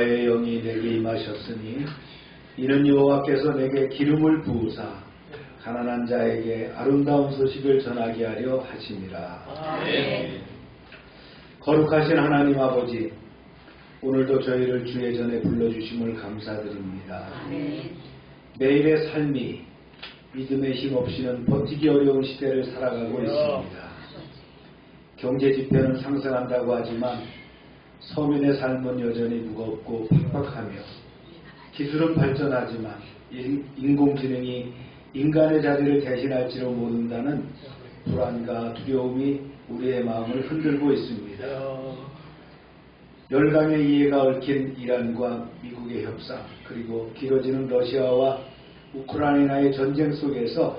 여호와의 영이 내게 임하셨으니 이는 여호와께서 내게 기름을 부으사 가난한 자에게 아름다운 소식을 전하게 하려 하심이라. 아멘. 거룩하신 하나님 아버지, 오늘도 저희를 주의 전에 불러주심을 감사드립니다. 아멘. 매일의 삶이 믿음의 힘 없이는 버티기 어려운 시대를 살아가고 있습니다. 경제 지표는 상승한다고 하지만 서민의 삶은 여전히 무겁고 팍팍하며, 기술은 발전하지만 인공지능이 인간의 자리를 대신할지도 모른다는 불안과 두려움이 우리의 마음을 흔들고 있습니다. 열강의 이해가 얽힌 이란과 미국의 협상, 그리고 길어지는 러시아와 우크라이나의 전쟁 속에서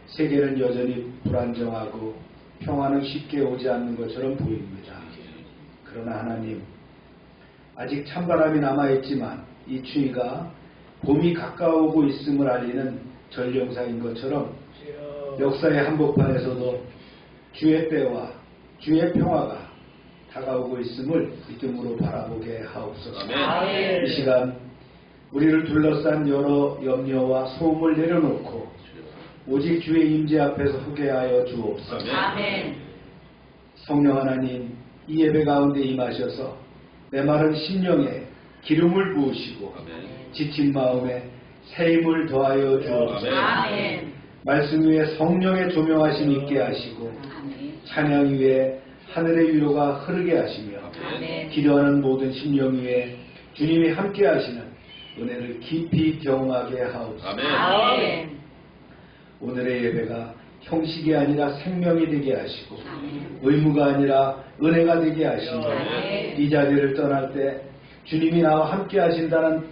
세계는 여전히 불안정하고 평화는 쉽게 오지 않는 것처럼 보입니다. 그러나 하나님, 아직 찬바람이 남아있지만 이 추위가 봄이 가까우고 있음을 알리는 전령사인 것처럼 역사의 한복판에서도 주의 때와 주의 평화가 다가오고 있음을 믿음으로 바라보게 하옵소서. 아멘. 이 시간 우리를 둘러싼 여러 염려와 소음을 내려놓고 오직 주의 임재 앞에서 서게 하여 주옵소서. 아멘. 성령 하나님, 이 예배 가운데 임하셔서 내 마른 심령에 기름을 부으시고 지친 마음에 새 힘을 더하여 주옵소서. 아멘. 말씀 위에 성령의 조명하심 있게 하시고 찬양 위에 하늘의 위로가 흐르게 하시며 아멘. 기도하는 모든 심령 위에 주님이 함께 하시는 은혜를 깊이 경험하게 하옵소서. 아멘. 오늘의 예배가 형식이 아니라 생명이 되게 하시고 의무가 아니라 은혜가 되게 하시며 이 자리를 떠날 때 주님이 나와 함께 하신다는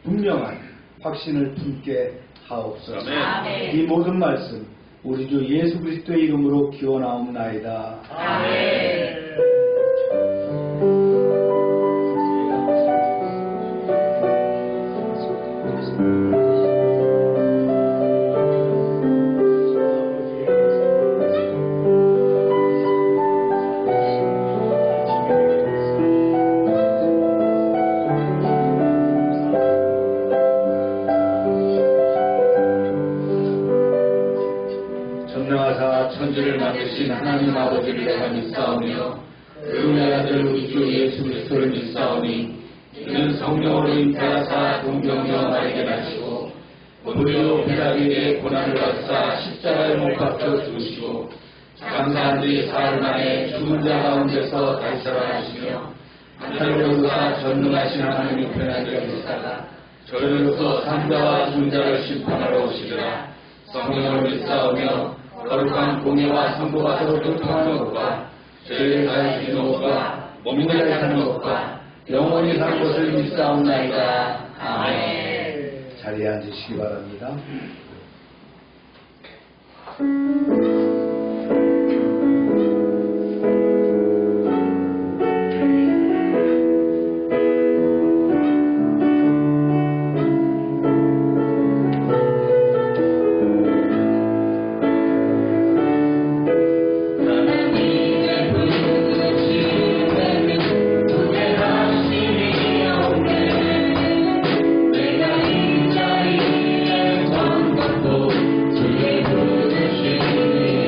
분명한 확신을 품게 하옵소서. 아멘. 이 모든 말씀 우리 주 예수 그리스도의 이름으로 기원하옵나이다. 아멘. 전능하사 천지를 만드신 하나님 아버지를 내가 믿사오며 그의 아들 우리 주 예수 그리스도를 믿사오니 이는 성령으로 잉태하사 동정녀 나에게 나시고 본디오 빌라도에게 고난을 받사 십자가에 못 박혀 죽으시고 장사한 뒤 사흘 만에 죽은 자 가운데서 다시 살아나시며 하늘로 오르사 전능하신 하나님 우편에 앉아 계시다가 저희로서 산자와 죽은 자를 심판하러 오시리라. 성령을 믿사오며 거룩한 공예와 성도가 서로 교통하는 것과 죄를 다해 주는 것과 몸이 잘 사는 것과 영원히 사는 것을 믿사옵나이다. 아멘. 자리에 앉으시기 바랍니다. 주의 부르심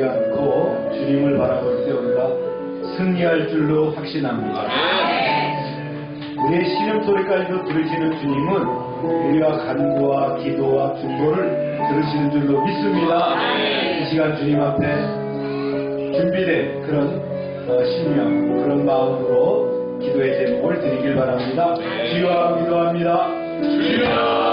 않고 주님을 바라볼 때 우리가 승리할 줄로 확신합니다. 우리의 신음소리까지도 들으시는 주님은 우리가 간구와 기도와 중보를 들으시는 줄로 믿습니다. 이 시간 주님 앞에 준비된 그런 신명, 그런 마음으로 기도의 제목을 드리길 바랍니다. 주여 기도합니다. 주여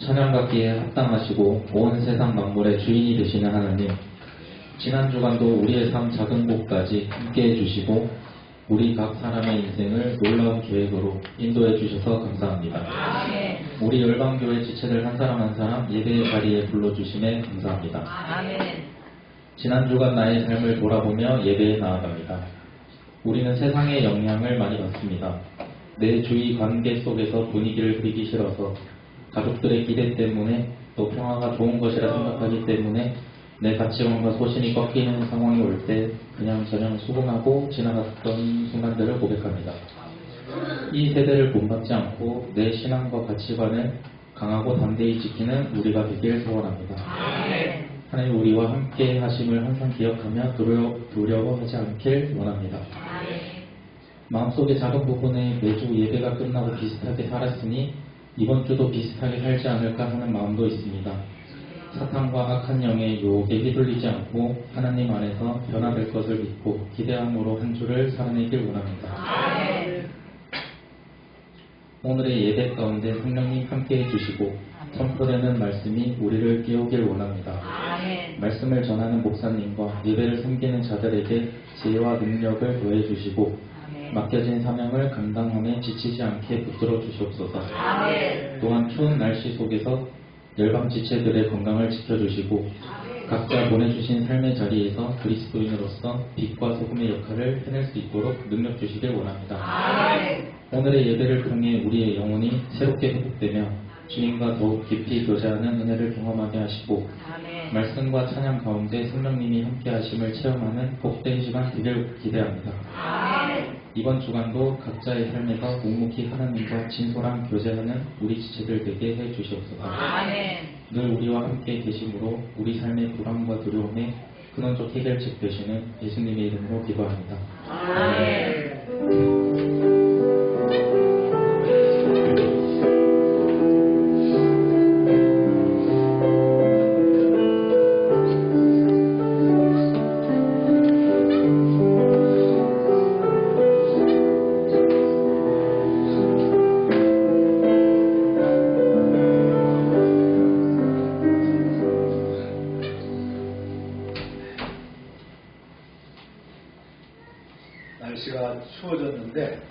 찬양받기에 합당하시고 온 세상 만물의 주인이 되시는 하나님, 지난 주간도 우리의 삶 작은 곳까지 함께해 주시고 우리 각 사람의 인생을 놀라운 계획으로 인도해 주셔서 감사합니다. 아멘. 우리 열방교회 지체들 한 사람 한 사람 예배의 자리에 불러주심에 감사합니다. 아멘. 지난 주간 나의 삶을 돌아보며 예배에 나아갑니다. 우리는 세상의 영향을 많이 받습니다. 내 주위 관계 속에서 분위기를 흐리기 싫어서, 가족들의 기대 때문에, 또 평화가 좋은 것이라 생각하기 때문에 내 가치관과 소신이 꺾이는 상황이 올 때 그냥저냥 수긍하고 지나갔던 순간들을 고백합니다. 이 세대를 본받지 않고 내 신앙과 가치관을 강하고 담대히 지키는 우리가 되길 소원합니다. 하나님, 우리와 함께 하심을 항상 기억하며 두려워하지 않길 원합니다. 마음속의 작은 부분에 매주 예배가 끝나고 비슷하게 살았으니 이번 주도 비슷하게 살지 않을까 하는 마음도 있습니다. 사탄과 악한 영의 유혹에 휘둘리지 않고 하나님 안에서 변화될 것을 믿고 기대함으로 한 주를 살아내길 원합니다. 오늘의 예배 가운데 성령님 함께해 주시고 선포되는 말씀이 우리를 깨우길 원합니다. 말씀을 전하는 목사님과 예배를 섬기는 자들에게 지혜와 능력을 더해 주시고 맡겨진 사명을 감당함에 지치지 않게 붙들어 주시옵소서. 또한 추운 날씨 속에서 열방 지체들의 건강을 지켜주시고 각자 보내주신 삶의 자리에서 그리스도인으로서 빛과 소금의 역할을 해낼 수 있도록 능력 주시길 원합니다. 오늘의 예배를 통해 우리의 영혼이 새롭게 회복되며 주님과 더욱 깊이 교제하는 은혜를 경험하게 하시고 말씀과 찬양 가운데 성령님이 함께 하심을 체험하는 복된 시간 되길 기대합니다. 이번 주간도 각자의 삶에서 묵묵히 하나님과 진솔한 교제하는 우리 지체들 되게 해 주시옵소서. 늘 우리와 함께 계심으로 우리 삶의 불안과 두려움에 근원적 해결책 되시는 예수님의 이름으로 기도합니다. 날씨가 추워졌는데,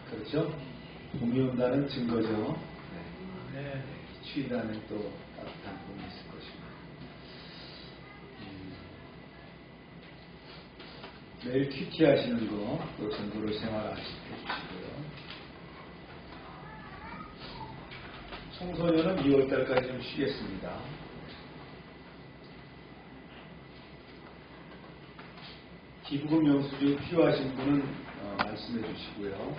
그렇죠? 봄이 온다는 증거죠. 추위다는 또 따뜻한 봄이 있을 것입니다. 매일 큐티 하시는 거, 또 전도를 생활하시고요. 청소년은 2월달까지 좀 쉬겠습니다. 기부금 영수증 필요하신 분은 말씀해 주시고요.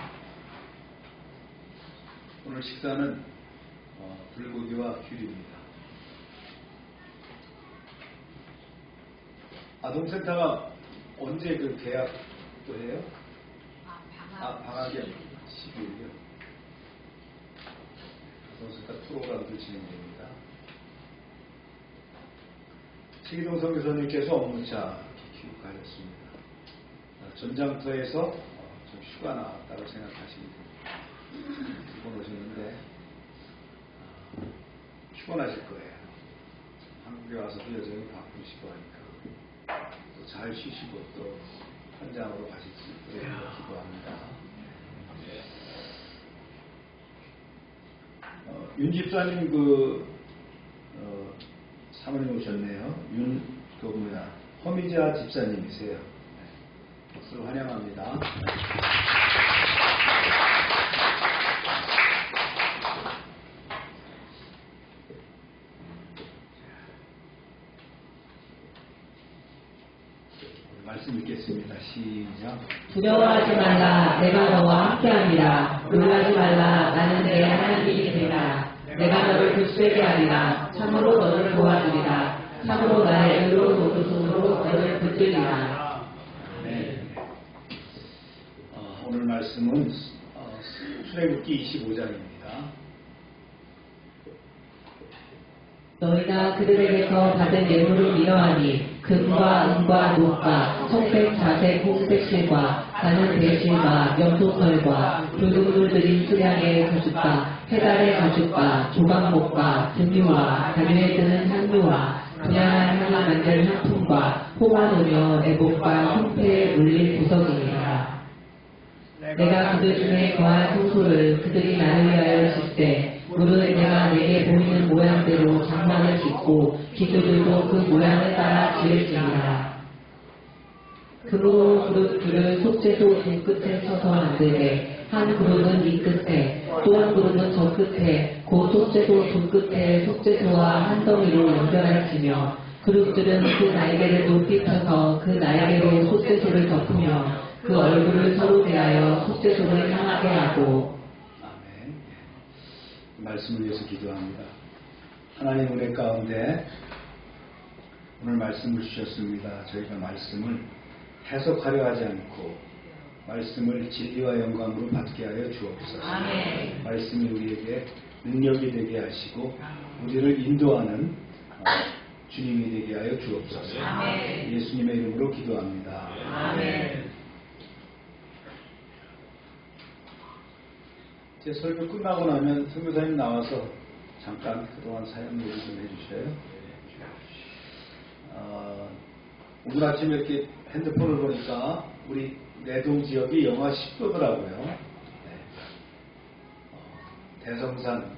오늘 식사는 불고기와 귤입니다. 아동센터가 언제 그 계약도 해요? 방학이 12일이요. 아동센터 프로그램도 진행됩니다. 최기동 선교사님께서 업무차 귀국하셨습니다. 전장터에서 좀 휴가 나왔다고 생각하시면 됩니다. 두 번 오셨는데 피곤하실 거예요. 한국에 와서도 여전히 바쁘시고 하니까 또 잘 쉬시고 또 현장으로 가실 수 있도록 기도합니다. 윤 집사님 사모님 오셨네요. 허미자 집사님이세요. 박수로 환영합니다. 말씀 읽겠습니다. 시작. 두려워하지 말라. 내가 너와 함께합니다. 놀라지 말라. 나는 내 하나님이 되리라. 내가 너를 굳세게 하리라. 참으로 너를 도와주리라. 참으로 나의 의로운 오른손으로 너를 붙들리라. 네. 오늘 말씀은 출애굽기 25장입니다. 너희가 그들에게서 받은 예물을 미워하니 금과 은과 녹과 청색 자색 홍색 실과 가는 대실과 염소털과 붉은 돌들인 수량의 가죽과 해달의 가죽과 조각목과 등유와 단위에 드는 향유와 분양한 향을 만든 향품과 홍화노며 애복과 흉패에 물린 구석이니라. 내가 그들 중에 거한 성소를 그들이 나를 위하여 짓되 무릇 내가 내게 보이는 모양대로 장막을 짓고 기교들도 그 모양을 따라 지을지니라. 금으로 그릇들을 속죄소 두 끝에 서서 만들되 한 그릇은 이 끝에 또 한 그릇은 저 끝에 그 속죄소 두 끝에 속죄소와 한 덩이로 연결할지며 그릇들은 그 날개를 높이 펴서 그 날개로 속죄소를 덮으며 그 얼굴을 서로 대하여 속죄소를 향하게 하고. 아멘. 말씀을 위해서 기도합니다. 하나님 은혜 가운데 오늘 말씀을 주셨습니다. 저희가 말씀을 해석하려 하지 않고 말씀을 진리와 영광으로 받게 하여 주옵소서. 아멘. 말씀이 우리에게 능력이 되게 하시고 우리를 인도하는 주님이 되게 하여 주옵소서. 아멘. 예수님의 이름으로 기도합니다. 아멘. 제 설교 끝나고 나면 선교사님 나와서 잠깐 그동안 사연 얘기 좀 해주셔요. 오늘 아침에 이렇게 핸드폰을 보니까 우리 내동 지역이 영하 10도더라고요. 대성산,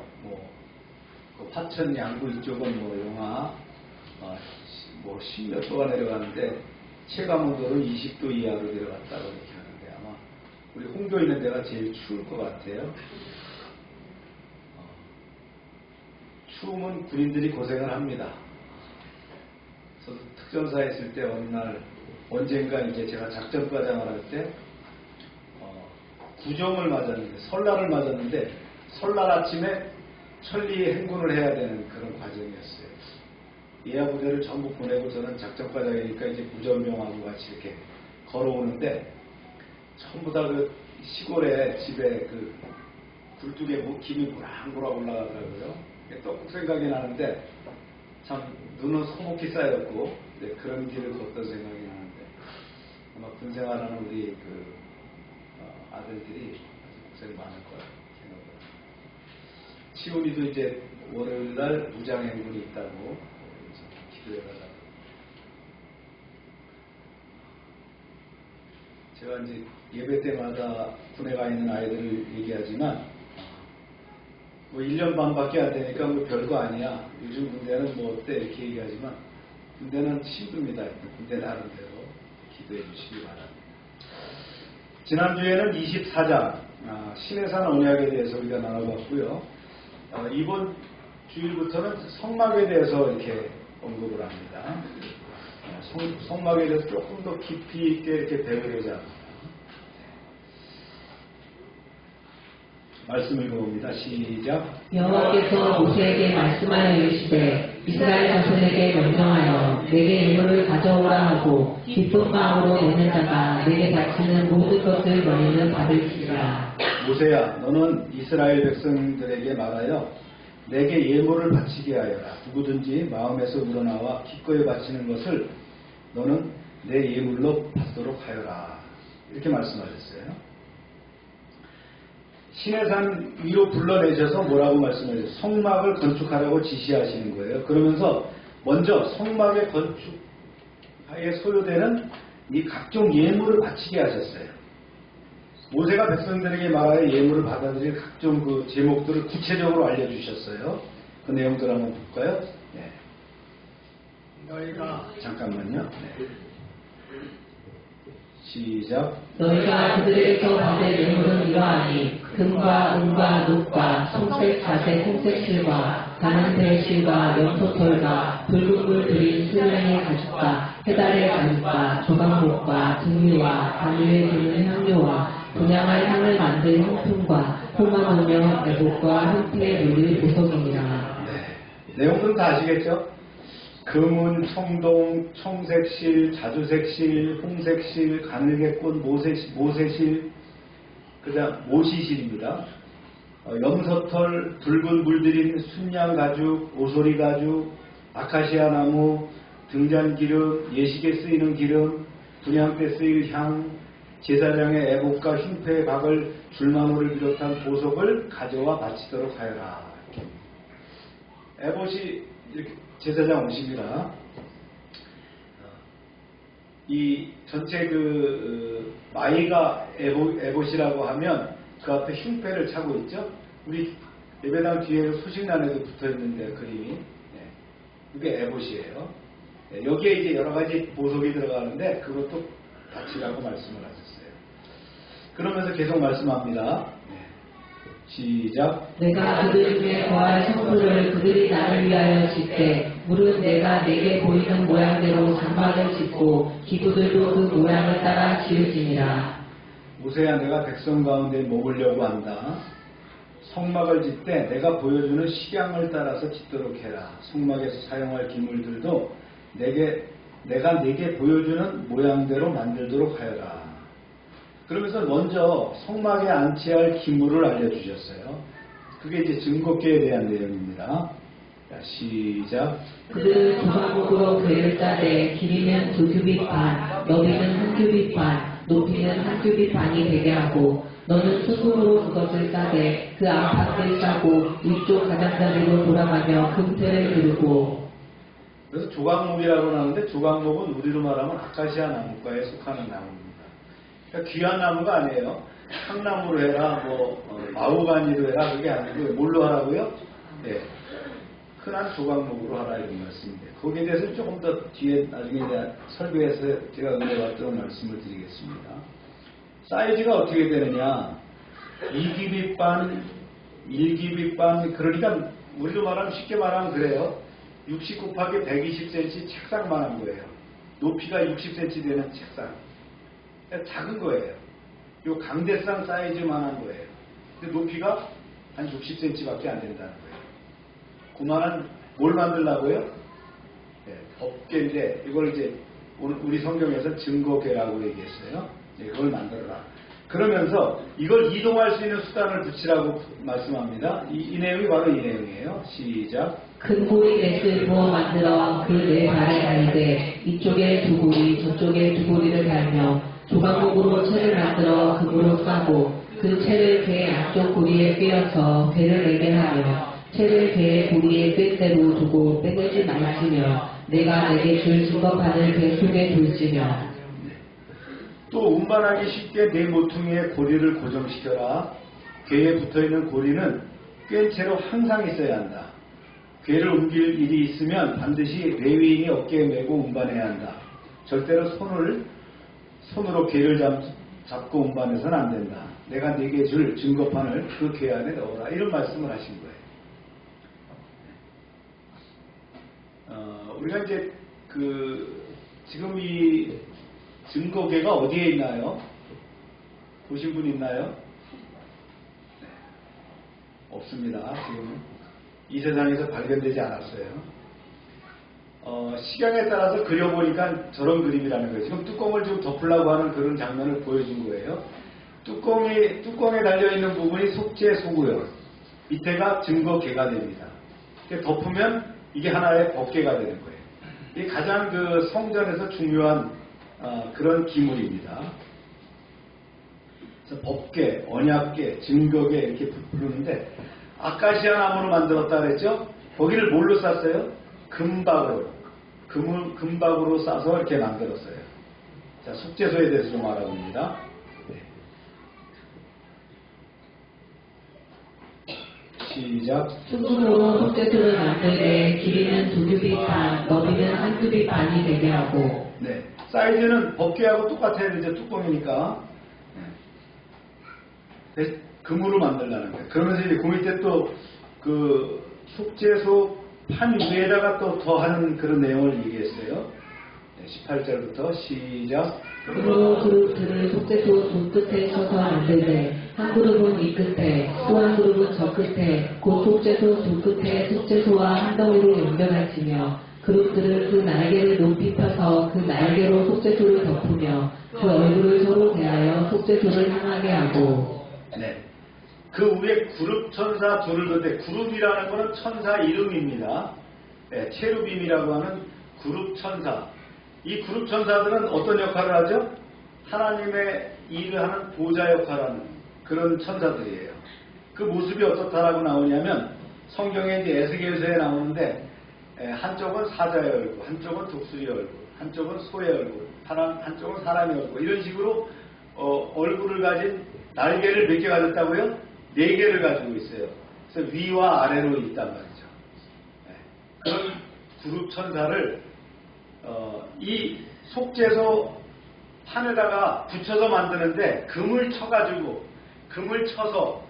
그 화천 양구 이쪽은 영하 10몇 도가 내려가는데 체감온도는 20도 이하로 내려갔다고 이렇게 하는데 아마 우리 홍교 있는 데가 제일 추울 것 같아요. 추우면 군인들이 고생을 합니다. 저도 특전사에 있을 때 어느 날 언젠가 이제 제가 작전과장을 할 때 구정을 맞았는데 설날을 맞았는데 설날 아침에 천리 행군을 해야 되는 그런 과정이었어요. 예하 부대를 전부 보내고 저는 작전과장이니까 이제 구전병하고 같이 이렇게 걸어오는데 전부 다 그 시골에 집에 그 굴뚝에 김이 모락모락 올라가더라고요. 떡국 생각이 나는데 참 눈은 소복히 쌓였고 그런 길을 걷던 생각이 나는데 아마 군생활하는 우리 아들들이 아주 고생 많을 거라 생각합니다. 치훈이도 이제 월요일날 무장행군이 있다고 기도해달라고. 제가 이제 예배 때마다 군에 가 있는 아이들을 얘기하지만 1년 반밖에 안 되니까 별거 아니야. 요즘 군대는 어때 이렇게 얘기하지만 군대는 힘듭니다. 군대 나름대로 기도해 주시기 바랍니다. 지난주에는 24장 신해산 언약에 대해서 우리가 나눠봤고요. 이번 주일부터는 성막에 대해서 이렇게 언급을 합니다. 성막에 대해서 조금 더 깊이 있게 이렇게 배우려자 합니다. 말씀 읽어봅니다. 시작. 여호와께서 모세에게 말씀하여 이르시되 이스라엘 자손에게 명령하여 내게 예물을 가져오라 하고 기쁜 마음으로 내는 자가 내게 바치는 모든 것을 너희는 받을지라. 모세야, 너는 이스라엘 백성들에게 말하여 내게 예물을 바치게 하여라. 누구든지 마음에서 우러나와 기꺼이 바치는 것을 너는 내 예물로 받도록 하여라. 이렇게 말씀하셨어요. 시내산 위로 불러내셔서 뭐라고 말씀하셨어요? 성막을 건축하라고 지시하시는 거예요. 그러면서 먼저 성막의 건축에 소요되는 이 각종 예물을 바치게 하셨어요. 모세가 백성들에게 말하여 예물을 받아들일 각종 그 제목들을 구체적으로 알려주셨어요. 그 내용들 한번 볼까요? 네. 너희가 잠깐만요. 네. 시작. 너희가 그들에게서 받을 예물은 이러하니 금과 은과 녹과 손색 자색 홍색 실과 가는 대실과 염소털과 붉은 물 들인 수령의 가죽과 해달의 가죽과 조각목과 등유와 단 위에 두는 향료와 분양할 향을 만든 향품과 호마노며 애복과 형태의 물을 보석이니라. 네. 내용들은 다 아시겠죠? 금은 청동, 청색실, 자주색실, 홍색실, 가늘개꽃, 모세실, 그다음 모시실입니다. 염소털, 붉은 물들인 순양 가죽, 오소리 가죽, 아카시아 나무, 등잔 기름, 예식에 쓰이는 기름, 분향 때 쓰일 향, 제사장의 애복과 흉패에 박을 줄마노를 비롯한 보석을 가져와 바치도록 하여라. 애봇이 이렇게 제사장 옷입니다. 이 전체 마이가 애봇이라고 하면 그 앞에 흉패를 차고 있죠. 우리 예배당 뒤에 소식란에도 붙어 있는데 그림이 이게 애봇이에요. 여기에 이제 여러 가지 보석이 들어가는데 그것도 바치라고 말씀을 하셨어요. 그러면서 계속 말씀합니다. 시작. 내가 그들 중에 거할 성소를 그들이 나를 위하여 짓되 물은 내가 내게 보이는 모양대로 장막을 짓고 기구들도 그 모양을 따라 지을지니라. 모세야, 내가 백성 가운데 머물려고 한다. 성막을 짓되 내가 보여주는 식양을 따라서 짓도록 해라. 성막에서 사용할 기물들도 내가 내게 보여주는 모양대로 만들도록 하여라. 그러면서 먼저 성막에 안치할 기물을 알려주셨어요. 그게 이제 증거궤에 대한 내용입니다. 자, 시작. 그들은 조각목으로 궤를 짜되 길이는 2규빗 반, 너비는 1규빗 반, 높이는 1규빗 반이 되게 하고 너는 수금으로 그것을 짜되 그 안팎을 짜고 위쪽 가장자리로 돌아가며 금테를 두르고. 그래서 조각목이라고 나오는데 조각목은 우리로 말하면 아카시아 나무과에 속하는 나무입니다. 그러니까 귀한 나무가 아니에요. 향나무로 해라, 마호가니로 해라, 그게 아니고 뭘로 하라고요? 네. 흔한 조각목으로 하라 이런 말씀인데 거기에 대해서는 조금 더 뒤에 나중에 설교에서 제가 은혜받도록 말씀을 드리겠습니다. 사이즈가 어떻게 되느냐? 2규빗 반, 1규빗 반, 그러니까 우리로 말하면 쉽게 말하면 그래요. 60 곱하기 120cm 책상만한 거예요. 높이가 60cm 되는 책상. 작은 거예요. 요 강대상 사이즈만한 거예요. 근데 높이가 한 60cm밖에 안 된다는 거예요. 그만한 뭘 만들라고요? 네, 법궤인데 이걸 이제 우리 성경에서 증거궤라고 얘기했어요. 네, 그걸 만들어라. 그러면서 이걸 이동할 수 있는 수단을 붙이라고 말씀합니다. 이 내용이 바로 이 내용이에요. 시작. 큰 고리 넷을 부어 만들어 그 네 발에 달되 이쪽에 2고리 저쪽에 2고리를 달며 조각목으로 채를 만들어 금으로 싸고 그 채를 궤 안쪽 고리에 꿰어서 궤를 내게 하며 채를 궤의 고리에 꿰 대로 두고 빼내지 말지며 내가 내게 줄 증거판을 궤 속에 둘지며. 또 운반하기 쉽게 네 모퉁이의 고리를 고정시켜라. 궤에 붙어있는 고리는 꿰인 채로 항상 있어야 한다. 궤를 옮길 일이 있으면 반드시 레위인이 어깨에 메고 운반해야 한다. 절대로 손으로 궤를 잡고 운반해서는 안 된다. 내가 네게 줄 증거판을 그 궤 안에 넣어라. 이런 말씀을 하신 거예요. 우리가 이제 지금 이 증거궤가 어디에 있나요? 보신 분 있나요? 네. 없습니다. 지금 이 세상에서 발견되지 않았어요. 시간에 따라서 그려보니까 저런 그림이라는 거예요. 지금 뚜껑을 좀 덮으려고 하는 그런 장면을 보여준 거예요. 뚜껑에 달려있는 부분이 속죄소고요. 밑에가 증거궤가 됩니다. 덮으면 이게 하나의 법궤가 되는 거예요. 이게 가장 성전에서 중요한 그런 기물입니다. 그래서 법궤, 언약궤, 증거궤 이렇게 부르는데 아카시아 나무로 만들었다 그랬죠? 거기를 뭘로 쌌어요? 금박으로 싸서 이렇게 만들었어요. 자, 속죄소에 대해서 좀 알아봅니다. 시작. 수금으로 속죄소를 만들되 길이는 2규빗 반, 너비는 1규빗 반이 되게 하고. 네, 사이즈는 법궤하고 똑같아야 되죠. 뚜껑이니까. 네. 금으로 만들라는 거예요. 그러면서 이제 그 밑에 또 속죄소 판 위에다가 또 더하는 그런 내용을 얘기했어요. 네, 18절부터 시작. 그러므로 그릇들을 속죄소 두 끝에 쳐서 만들되 한 그룹은 이 끝에 또 한 그룹은 저 끝에 곧 속죄소 두 끝에 속죄소와 한 덩이로 연결할지며 그룹들을 그 날개를 높이 펴서 그 날개로 속죄소를 덮으며 그 얼굴을 서로 대하여 속죄소를 향하게 하고. 네. 그 위에 그룹 천사 둘을 뒀대. 그룹이라는 것은 천사 이름입니다. 네, 체루빔이라고 하는 그룹 천사. 이 그룹 천사들은 어떤 역할을 하죠? 하나님의 일을 하는 보좌 역할을 하는 그런 천사들이에요. 그 모습이 어떻다라고 나오냐면 성경에 이제 에스겔서에 나오는데 한쪽은 사자의 얼굴, 한쪽은 독수리의 얼굴, 한쪽은 소의 얼굴, 한쪽은 사람의 얼굴 이런 식으로 얼굴을 가진 날개를 몇 개 가졌다고요? 4개를 가지고 있어요. 그래서 위와 아래로 있단 말이죠. 네. 그런 그룹 천사를 이 속죄소 판에다가 붙여서 만드는데 금을 쳐서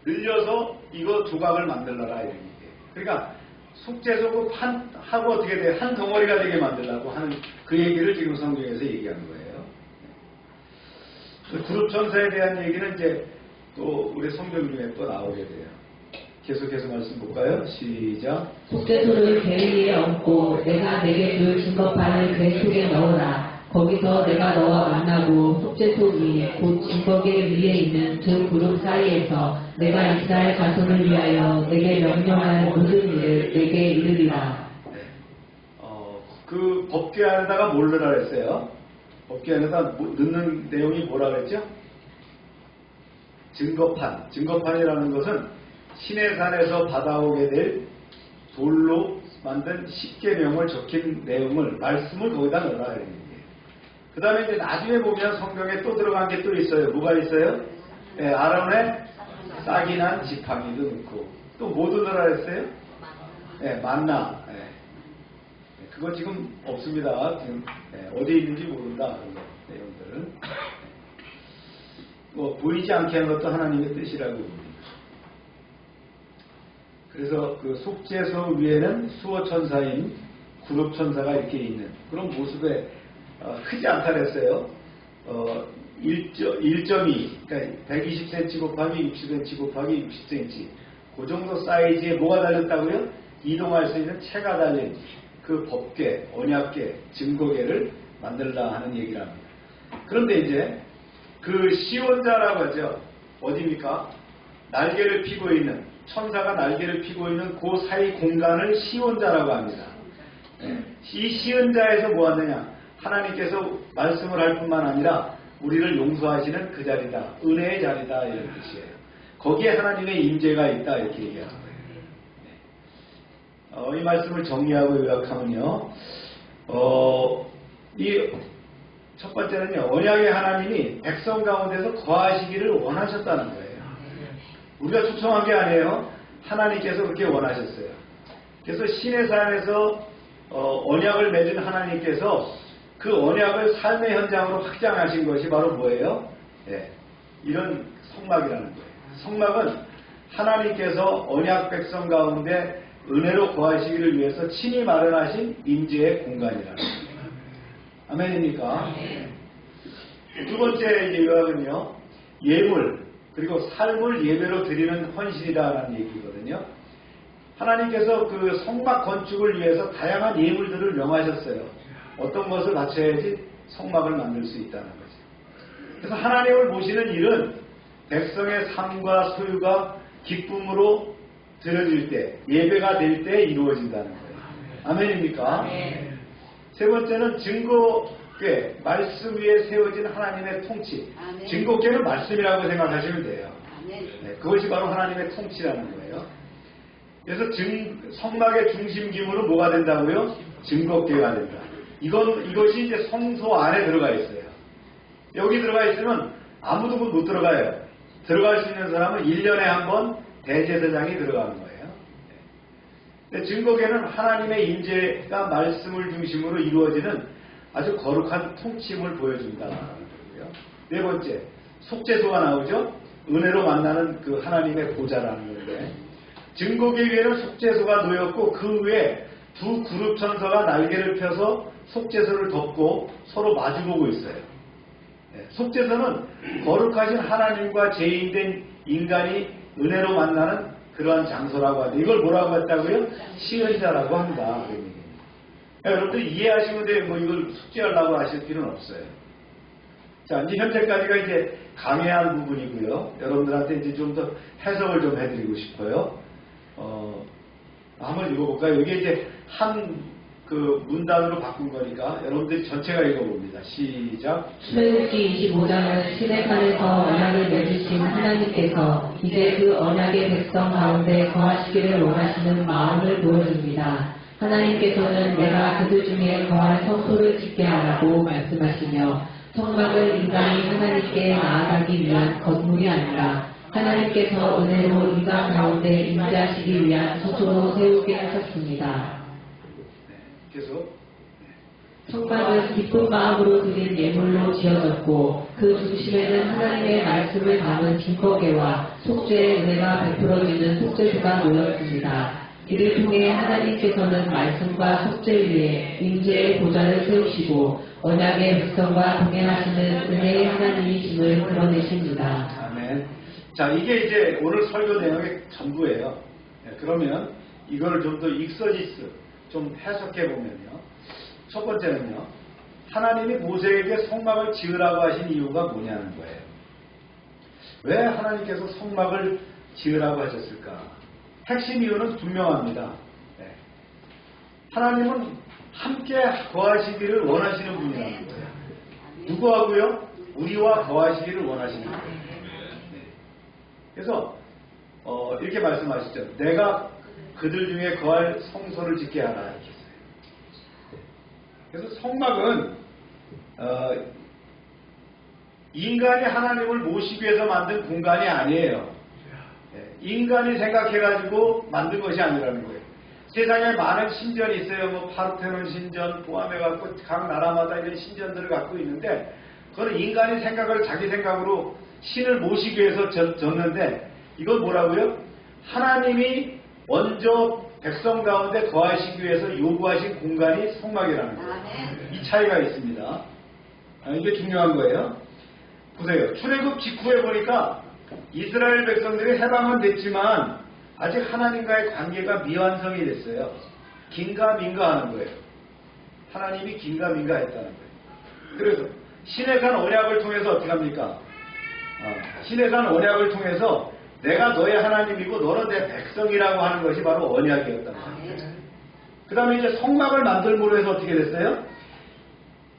늘려서 이거 조각을 만들라라 이런 얘기예요. 그러니까 속죄소 그 판하고 어떻게 돼? 한 덩어리가 되게 만들라고 하는 그 얘기를 지금 성경에서 얘기하는 거예요. 그 그룹 천사에 대한 얘기는 이제 또 우리 성경 중에 또 나오게 돼요. 계속해서 말씀 볼까요? 시작. 속죄소를 궤 위에 얹고 내가 내게 줄 증거판을 궤 속에 넣으라. 거기서 내가 너와 만나고 속죄소 위 곧 증거계 위에 있는 두 그룹 사이에서 내가 이스라엘 자손을 위하여 내게 명령할 모든 일을 내게 이르리라. 그 법궤 안에다가 뭘 넣으라 그랬어요? 법궤 안에다 넣는 내용이 뭐라 그랬죠? 증거판. 증거판이라는 것은 시내산에서 받아오게 될 돌로 만든 10계명을 적힌 내용을, 말씀을 거기다 넣으라 그랬는 거예요. 그 다음에 이제 나중에 보면 성경에 또 들어간 게 또 있어요. 뭐가 있어요? 예, 아론의 싹이 난 지팡이도 넣고, 또 뭐도 넣으라 그랬어요? 예, 만나. 예. 그거 지금 없습니다. 지금 어디에 있는지 모른다. 그런 내용들은. 뭐 보이지 않게 하는 것도 하나님의 뜻이라고 봅니다. 그래서 그 속죄소 위에는 수호천사인 구룹천사가 이렇게 있는 그런 모습에 크지 않다 그랬어요. 1.2, 그러니까 120cm 곱하기 60cm 곱하기 60cm. 그 정도 사이즈에 뭐가 달렸다고요? 이동할 수 있는 채가 달린 그 법궤, 언약궤, 증거궤를 만들라 하는 얘기를 합니다. 그런데 이제 그 시원자라고 하죠. 어디입니까? 날개를 피고 있는, 천사가 날개를 피고 있는 그 사이 공간을 시원자라고 합니다. 이 시원자에서 뭐 하느냐? 하나님께서 말씀을 할 뿐만 아니라 우리를 용서하시는 그 자리다. 은혜의 자리다. 이런 뜻이에요. 거기에 하나님의 임재가 있다. 이렇게 얘기하는 거예요. 이 말씀을 정리하고 요약하면요. 이 첫 번째는요. 언약의 하나님이 백성 가운데서 거하시기를 원하셨다는 거예요. 우리가 초청한 게 아니에요. 하나님께서 그렇게 원하셨어요. 그래서 시내산에서 언약을 맺은 하나님께서 그 언약을 삶의 현장으로 확장하신 것이 바로 뭐예요? 예, 이런 성막이라는 거예요. 성막은 하나님께서 언약 백성 가운데 은혜로 거하시기를 위해서 친히 마련하신 임재의 공간이라는 거예요. 아멘입니까? 두 번째 이제 요약은요. 예물 그리고 삶을 예배로 드리는 헌신이라는 얘기거든요. 하나님께서 그 성막 건축을 위해서 다양한 예물들을 명하셨어요. 어떤 것을 바쳐야지 성막을 만들 수 있다는 거죠. 그래서 하나님을 모시는 일은 백성의 삶과 소유가 기쁨으로 드려질 때, 예배가 될 때 이루어진다는 거예요. 아멘입니까? 세 번째는 증거궤, 말씀 위에 세워진 하나님의 통치. 증거궤는 말씀이라고 생각하시면 돼요. 네, 그것이 바로 하나님의 통치라는 거예요. 그래서 성막의 중심기물은 뭐가 된다고요? 증거궤가 된다. 이것이 이제 성소 안에 들어가 있어요. 여기 들어가 있으면 아무도 못 들어가요. 들어갈 수 있는 사람은 1년에 한 번 대제사장이 들어가는 거예요. 증거궤는 하나님의 임재가 말씀을 중심으로 이루어지는 아주 거룩한 통치임을 보여준다는 거고요. 네 번째, 속죄소가 나오죠. 은혜로 만나는 그 하나님의 보좌라는 건데, 증거궤 위에는 속죄소가 놓였고 그 위에 두 그룹 천사가 날개를 펴서 속죄소를 덮고 서로 마주보고 있어요. 속죄소는 거룩하신 하나님과 죄인된 인간이 은혜로 만나는 그러한 장소라고 하는데, 이걸 뭐라고 했다고요? 시은자라고 한다. 여러분들 이해하시면 돼요. 뭐 이걸 숙지하려고 하실 필요는 없어요. 자, 이제 현재까지가 이제 강해한 부분이고요. 여러분들한테 이제 좀 더 해석을 좀 해드리고 싶어요. 한번 읽어볼까요? 이게 이제 그 문단으로 바꾼 거니까 여러분들이 전체가 읽어봅니다. 시작. 출애굽기 25장은 시내산에서 언약을 맺으신 하나님께서 이제 그 언약의 백성 가운데 거하시기를 원하시는 마음을 보여줍니다. 하나님께서는 내가 그들 중에 거할 성소를 짓게 하라고 말씀하시며, 성막을 인간이 하나님께 나아가기 위한 건물이 아니라 하나님께서 은혜로 인간 가운데 임재하시기 위한 소소로 세우게 하셨습니다. 계속. 성막은 기쁜 마음으로 드린 예물로 지어졌고 그 중심에는 하나님의 말씀을 담은 증거궤와 속죄의 은혜가 베풀어지는 속죄소가 놓였습니다. 이를 통해 하나님께서는 말씀과 속죄 위에 임재의 보좌를 세우시고 언약의 백성과 동행하시는 은혜의 하나님이심을 드러내십니다. 아멘. 자, 이게 이제 오늘 설교 내용의 전부예요. 그러면 이걸 좀 더 익서지스 좀 해석해 보면요. 첫 번째는요. 하나님이 모세에게 성막을 지으라고 하신 이유가 뭐냐는 거예요. 왜 하나님께서 성막을 지으라고 하셨을까? 핵심 이유는 분명합니다. 네. 하나님은 함께 거하시기를 원하시는 분이라는 거예요. 누구하고요? 우리와 거하시기를 원하시는 거예요. 네. 그래서 이렇게 말씀하시죠. 내가 그들 중에 거할 성소를 짓게 하라 이렇게 했어요. 그래서 성막은 인간이 하나님을 모시기 위해서 만든 공간이 아니에요. 인간이 생각해가지고 만든 것이 아니라는 거예요. 세상에 많은 신전이 있어요. 뭐 파르테논 신전 포함해갖고 각 나라마다 이런 신전들을 갖고 있는데 그거는 인간이 생각을 자기 생각으로 신을 모시기 위해서 졌는데 이건 뭐라고요? 하나님이 먼저 백성 가운데 거하시기 위해서 요구하신 공간이 성막이라는 거예요. 이 차이가 있습니다. 이게 중요한 거예요. 보세요. 출애굽 직후에 보니까 이스라엘 백성들이 해방은 됐지만 아직 하나님과의 관계가 미완성이 됐어요. 긴가민가 하는 거예요. 하나님이 긴가민가 했다는 거예요. 그래서 시내산 언약을 통해서 어떻게 합니까? 시내산 언약을 통해서 내가 너의 하나님이고 너는 내 백성이라고 하는 것이 바로 언약이었다는 거예요. 그 다음에 이제 성막을 만들므로 해서 어떻게 됐어요?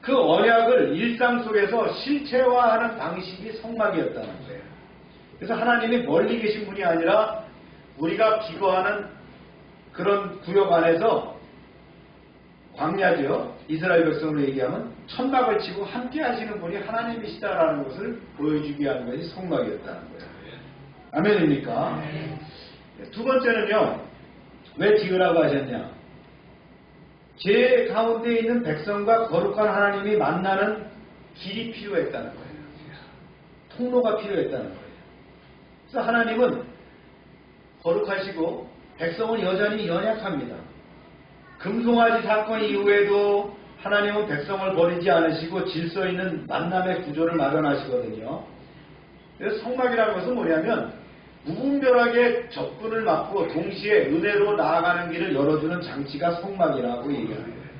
그 언약을 일상 속에서 실체화하는 방식이 성막이었다는 거예요. 그래서 하나님이 멀리 계신 분이 아니라 우리가 기거하는 그런 구역 안에서 광야죠. 이스라엘 백성으로 얘기하면 천막을 치고 함께 하시는 분이 하나님이시다라는 것을 보여주기 위한 것이 성막이었다는 거예요. 아멘입니까? 두 번째는요. 왜 지으라고 하셨냐? 죄 가운데 있는 백성과 거룩한 하나님이 만나는 길이 필요했다는 거예요. 통로가 필요했다는 거예요. 그래서 하나님은 거룩하시고 백성은 여전히 연약합니다. 금송아지 사건 이후에도 하나님은 백성을 버리지 않으시고 질서 있는 만남의 구조를 마련하시거든요. 그래서 성막이라는 것은 뭐냐면 무분별하게 접근을 막고 동시에 은혜로 나아가는 길을 열어주는 장치가 성막이라고 얘기합니다.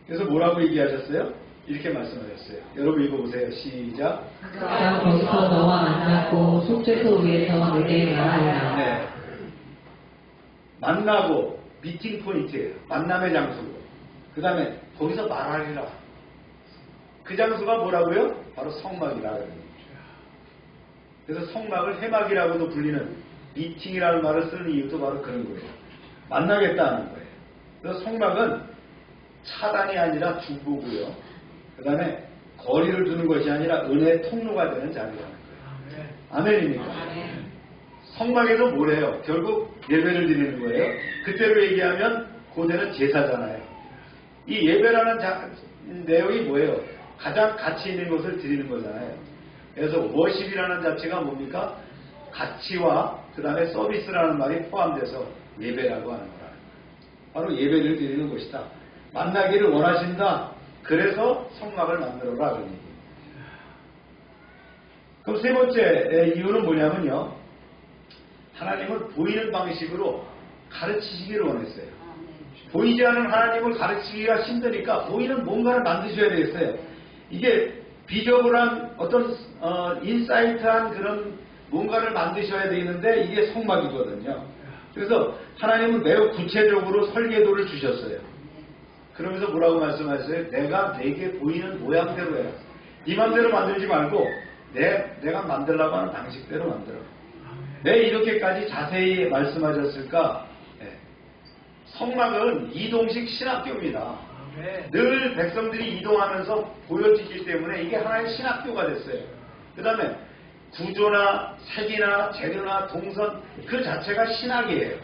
그래서 뭐라고 얘기하셨어요? 이렇게 말씀하셨어요. 여러분 읽어보세요. 시작. 내가 거기서 너와 만났고 속죄소 위에서 내게 말하라. 네. 만나고 미팅 포인트예요. 만남의 장소고. 그 다음에 거기서 말하리라. 그 장소가 뭐라고요? 바로 성막이라. 그래서 성막을 해막이라고도 불리는 미팅이라는 말을 쓰는 이유도 바로 그런 거예요. 만나겠다는 거예요. 그래서 성막은 차단이 아니라 중보고요. 그 다음에 거리를 두는 것이 아니라 은혜의 통로가 되는 자리라는 거예요. 아멘입니까? 성막에서 뭐래요? 결국 예배를 드리는 거예요. 그때로 얘기하면 고대는 제사잖아요. 이 예배라는 내용이 뭐예요? 가장 가치 있는 것을 드리는 거잖아요. 그래서 워십이라는 자체가 뭡니까? 가치와 그 다음에 서비스라는 말이 포함돼서 예배라고 하는 거라는 거예요. 바로 예배를 드리는 것이다. 만나기를 원하신다. 그래서 성막을 만들어라. 그런 얘기입니다. 그럼 세 번째 이유는 뭐냐면요. 하나님은 보이는 방식으로 가르치시기를 원했어요. 보이지 않는 하나님을 가르치기가 힘드니까 보이는 뭔가를 만드셔야 되겠어요. 이게 비저블한 어떤 인사이트한 그런 뭔가를 만드셔야 되는데 이게 성막이거든요. 그래서 하나님은 매우 구체적으로 설계도를 주셨어요. 그러면서 뭐라고 말씀하셨어요? 내가 내게 보이는 모양대로 해라. 네 맘대로 만들지 말고 내가 만들라고 하는 방식대로 만들어. 왜 이렇게까지 자세히 말씀하셨을까? 네. 성막은 이동식 신학교입니다. 늘 백성들이 이동하면서 보여지기 때문에 이게 하나의 신학교가 됐어요. 그 다음에 구조나 색이나 재료나 동선 그 자체가 신학이에요.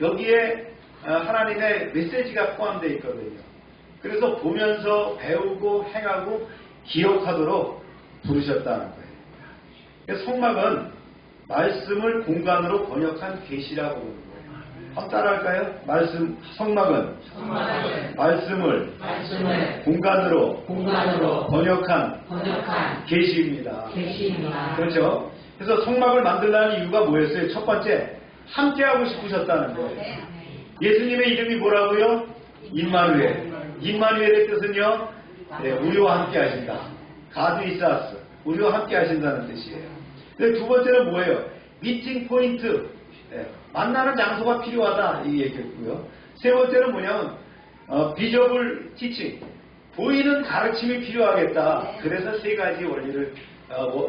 여기에 하나님의 메시지가 포함되어 있거든요. 그래서 보면서 배우고 행하고 기억하도록 부르셨다는 거예요. 성막은 말씀을 공간으로 번역한 계시라고 부르는 거예요. 한번 따라할까요? 성막은 말씀을 공간으로 번역한 계시입니다. 그렇죠? 그래서 성막을 만들라는 이유가 뭐였어요? 첫 번째, 함께하고 싶으셨다는 거예요. 예수님의 이름이 뭐라고요? 임마누엘. 임마누엘의 뜻은요, 우리와 함께 하신다. God is us. 우리와 함께 하신다는 뜻이에요. 두 번째는 뭐예요? 미팅 포인트. 만나는 장소가 필요하다. 이 얘기였고요. 세 번째는 뭐냐면, 비저블 티칭. 보이는 가르침이 필요하겠다. 그래서 세 가지 원리를,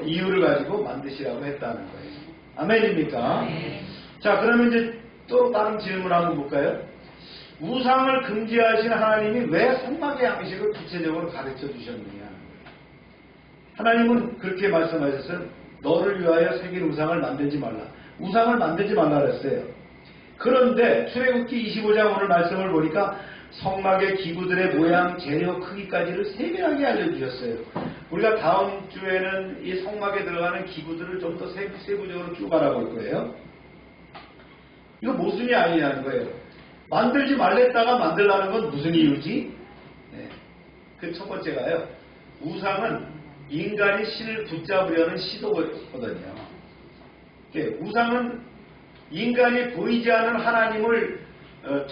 이유를 가지고 만드시라고 했다는 거예요. 아멘입니까? 자, 그러면 이제 또 다른 질문 한번 볼까요? 우상을 금지하신 하나님이 왜 성막의 양식을 구체적으로 가르쳐 주셨느냐 하는 거예요. 하나님은 그렇게 말씀하셨어요. 너를 위하여 새긴 우상을 만들지 말라. 우상을 만들지 말라 그랬어요. 그런데 출애굽기 25장 오늘 말씀을 보니까 성막의 기구들의 모양, 재료, 크기까지를 세밀하게 알려주셨어요. 우리가 다음 주에는 이 성막에 들어가는 기구들을 좀 더 세부적으로 쭉 알아볼 거예요. 이거 무슨 이야기냐는 거예요. 만들지 말랬다가 만들라는 건 무슨 이유지? 그 첫 번째가요. 우상은 인간이 신을 붙잡으려는 시도거든요. 우상은 인간이 보이지 않는 하나님을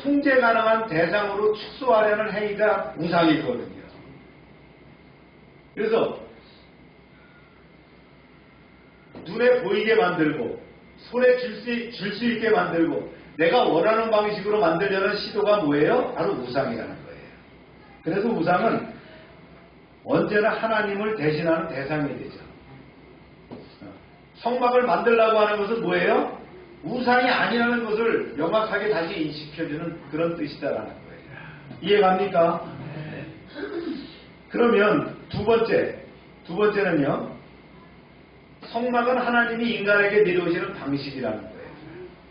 통제 가능한 대상으로 축소하려는 행위가 우상이거든요. 그래서 눈에 보이게 만들고 손에 줄 수 있게 만들고 내가 원하는 방식으로 만들려는 시도가 뭐예요? 바로 우상이라는 거예요. 그래서 우상은 언제나 하나님을 대신하는 대상이 되죠. 성막을 만들려고 하는 것은 뭐예요? 우상이 아니라는 것을 명확하게 다시 인식해주는 그런 뜻이다라는 거예요. 이해갑니까? 그러면 두 번째는요. 성막은 하나님이 인간에게 내려오시는 방식이라는 거예요.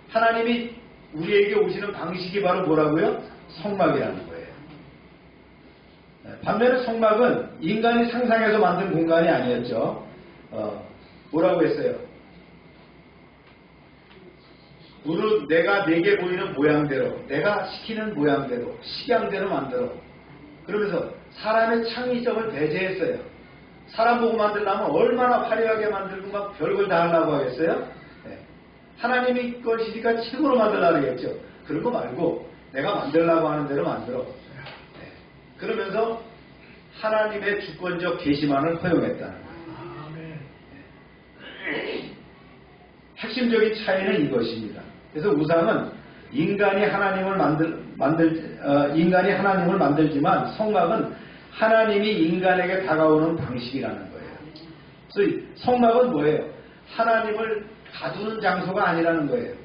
하나님이 우리에게 오시는 방식이 바로 뭐라고요? 성막이라는 거예요. 반면에 성막은 인간이 상상해서 만든 공간이 아니었죠. 뭐라고 했어요? 내가 내게 보이는 모양대로, 내가 시키는 모양대로, 식양대로 만들어. 그러면서 사람의 창의성을 배제했어요. 사람 보고 만들려면 얼마나 화려하게 만들고 막 별걸 다 하려고 하겠어요? 하나님이 것이니까 최고로 만들려고 하겠죠. 그런 거 말고 내가 만들려고 하는 대로 만들어. 그러면서 하나님의 주권적 계시만을 허용했다는 거예요. 핵심적인 차이는 이것입니다. 그래서 우상은 인간이 하나님을 만들지만 성막은 하나님이 인간에게 다가오는 방식이라는 거예요. 그래서 성막은 뭐예요? 하나님을 가두는 장소가 아니라는 거예요.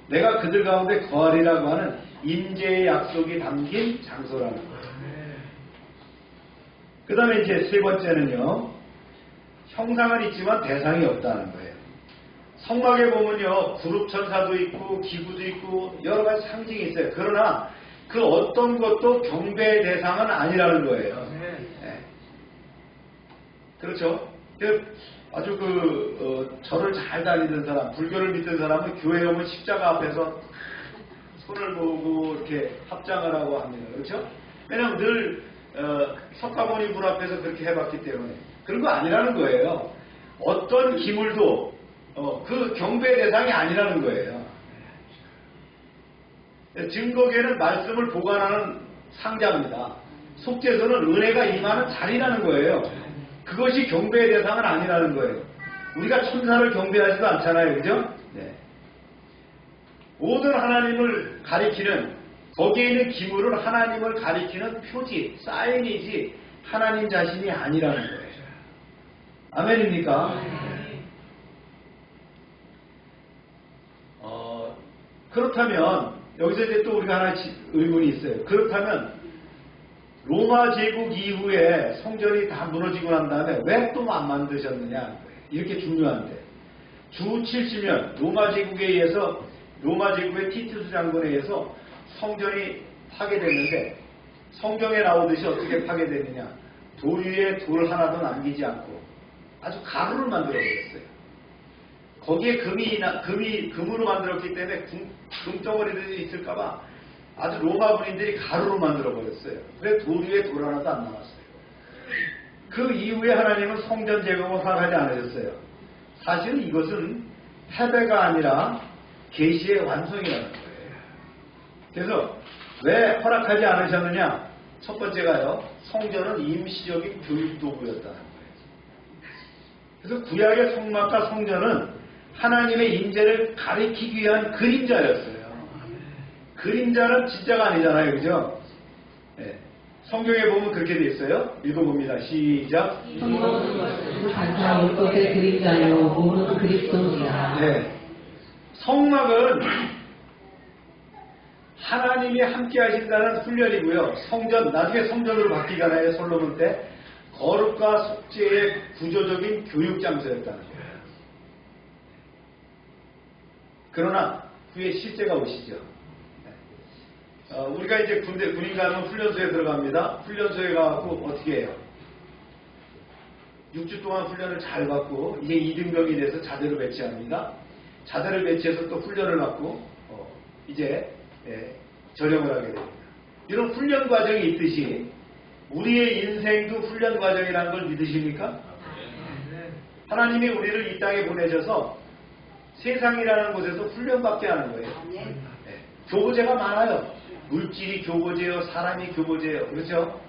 내가 그들 가운데 거하리라고 하는 임재의 약속이 담긴 장소라는 거예요. 그 다음에 이제 세 번째는요. 형상은 있지만 대상이 없다는 거예요. 성막에 보면요. 그룹 천사도 있고 기구도 있고 여러 가지 상징이 있어요. 그러나 그 어떤 것도 경배의 대상은 아니라는 거예요. 네. 그렇죠? 아주 절을 잘 다니는 사람, 불교를 믿는 사람은 교회에 오면 십자가 앞에서 손을 모으고 이렇게 합장을 하고 합니다. 그렇죠? 왜냐하면 늘 석가모니 문 앞에서 그렇게 해봤기 때문에 그런 거 아니라는 거예요. 어떤 기물도 그 경배 대상이 아니라는 거예요. 증거계는 말씀을 보관하는 상자입니다. 속죄소는 은혜가 임하는 자리라는 거예요. 그것이 경배의 대상은 아니라는 거예요. 우리가 천사를 경배하지도 않잖아요. 그죠? 네. 모든 하나님을 가리키는 거기에 있는 기물은 하나님을 가리키는 표지, 사인이지 하나님 자신이 아니라는 거예요. 아멘입니까? 그렇다면 여기서 이제 또 우리가 하나 의문이 있어요. 그렇다면 로마 제국 이후에 성전이 다 무너지고 난 다음에 왜 또 안 만드셨느냐? 이렇게 중요한데 주 70년 로마 제국의 티투스 장군에 의해서 성전이 파괴됐는데 성경에 나오듯이 어떻게 파괴됐느냐? 돌 위에 돌 하나도 남기지 않고 아주 가루를 만들어버렸어요. 거기에 금으로 만들었기 때문에 금덩어리들이 있을까봐 아주 로마 군인들이 가루로 만들어버렸어요. 그래서 돌 위에 돌 하나도 안 남았어요. 그 이후에 하나님은 성전 재건을 허락하지 않으셨어요. 사실은 이것은 패배가 아니라 계시의 완성이라는 거예요. 그래서 왜 허락하지 않으셨느냐? 첫 번째가요, 성전은 임시적인 교육 도구였다는 거예요. 그래서 구약의 성막과 성전은 하나님의 임재를 가리키기 위한 그림자였어요. 그림자는 진짜가 아니잖아요, 그죠? 네. 성경에 보면 그렇게 돼 있어요. 읽어봅니다. 시작. 성령은 반사 올 것의 그림자요 몸은 그리스도니라. 네. 성막은 하나님이 함께 하신다는 훈련이고요. 성전, 나중에 성전으로 바뀌잖아요. 솔로몬 때. 거룩과 속죄의 구조적인 교육 장소였다는 거예요. 그러나 후에 실제가 오시죠. 우리가 이제 군인 가면 훈련소에 들어갑니다. 훈련소에 가고 어떻게 해요? 6주 동안 훈련을 잘 받고 이제 2등병이 돼서 자대로 배치합니다. 자대를 배치해서 또 훈련을 받고 이제 전역을 하게 됩니다. 이런 훈련 과정이 있듯이 우리의 인생도 훈련 과정이라는 걸 믿으십니까? 하나님이 우리를 이 땅에 보내셔서 세상이라는 곳에서 훈련받게 하는 거예요. 교보제가 많아요. 물질이 교보제요, 사람이 교보제요. 그렇죠?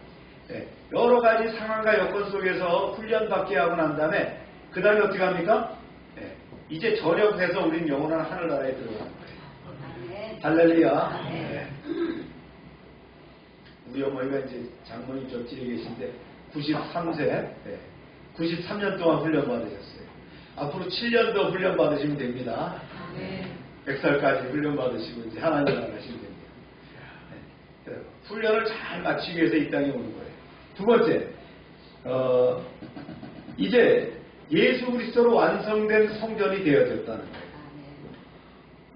여러 가지 상황과 여건 속에서 훈련받게 하고 난 다음에 그 다음에 어떻게 합니까? 이제 전역해서 우리는 영원한 하늘나라에 들어가는 거예요. 할렐루야. 우리 어머니가 이제 장모님 곁에 계신데 93세, 93년 동안 훈련받으셨어요. 앞으로 7년 더 훈련받으시면 됩니다. 100살까지 훈련받으시고 이제 하나님 나라 가시면 됩니다. 훈련을 잘 마치기 위해서 이 땅에 오는 거예요. 두 번째, 이제 예수 그리스도로 완성된 성전이 되어졌다는 거예요.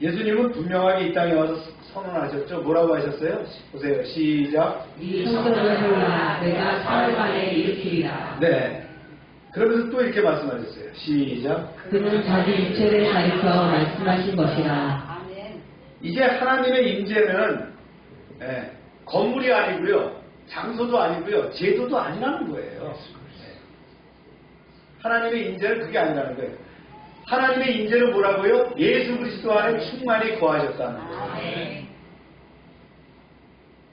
예수님은 분명하게 이 땅에 와서 선언하셨죠. 뭐라고 하셨어요? 보세요. 시작. 이 성전을 세우라 내가 사흘 만에 일으키리라. 네. 그러면서 또 이렇게 말씀하셨어요. 시작. 그는 자기 육체를 가리켜 말씀하신 것이라. 이제 하나님의 임재는 건물이 아니고요. 장소도 아니고요. 제도도 아니라는 거예요. 하나님의 임재는 그게 아니라는 거예요. 하나님의 임재는 뭐라고요? 예수 그리스도 안에 충만히 거하셨다는 거예요.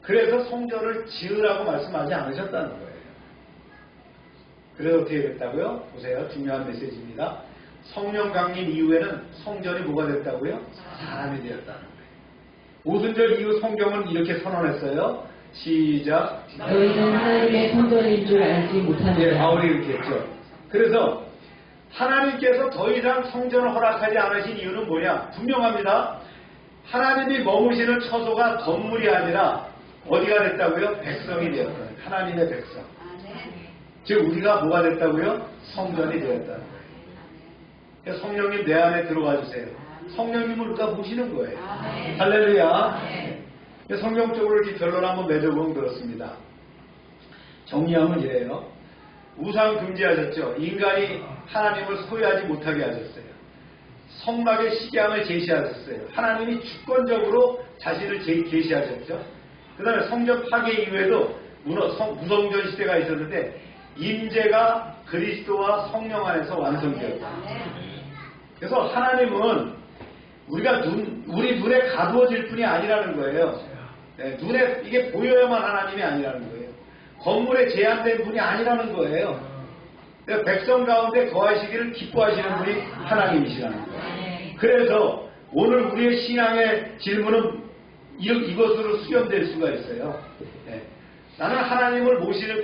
그래서 성전을 지으라고 말씀하지 않으셨다는 거예요. 그래서 어떻게 됐다고요? 보세요. 중요한 메시지입니다. 성령 강림 이후에는 성전이 뭐가 됐다고요? 사람이 되었다는 거예요. 오순절 이후 성경은 이렇게 선언했어요. 시작. 너희는 하나님의 성전인 줄 알지 못하느냐. 바울이 이렇게 했죠. 그래서 하나님께서 더 이상 성전을 허락하지 않으신 이유는 뭐냐? 분명합니다. 하나님이 머무시는 처소가 건물이 아니라 어디가 됐다고요? 백성이 되었다. 하나님의 백성. 즉 우리가 뭐가 됐다고요? 성전이 되었다는 거예요. 성령님 내 안에 들어와 주세요. 성령님을 우리가 모시는 거예요. 할렐루야. 성경적으로 이렇게 결론 한번 맺어보면 그렇습니다. 정리하면 이래요. 우상 금지하셨죠. 인간이 하나님을 소유하지 못하게 하셨어요. 성막의 식양을 제시하셨어요. 하나님이 주권적으로 자신을 계시하셨죠. 그 다음에 성전 파괴 이후에도 무성전 시대가 있었는데 임재가 그리스도와 성령 안에서 완성되었다. 그래서 하나님은 우리 눈에 가두어질 뿐이 아니라는 거예요. 눈에 이게 보여야만 하나님이 아니라는 거예요. 건물에 제한된 분이 아니라는 거예요. 백성 가운데 거하시기를 기뻐하시는 분이 하나님이시라는 거예요. 그래서 오늘 우리의 신앙의 질문은 이것으로 수렴될 수가 있어요. 나는 하나님을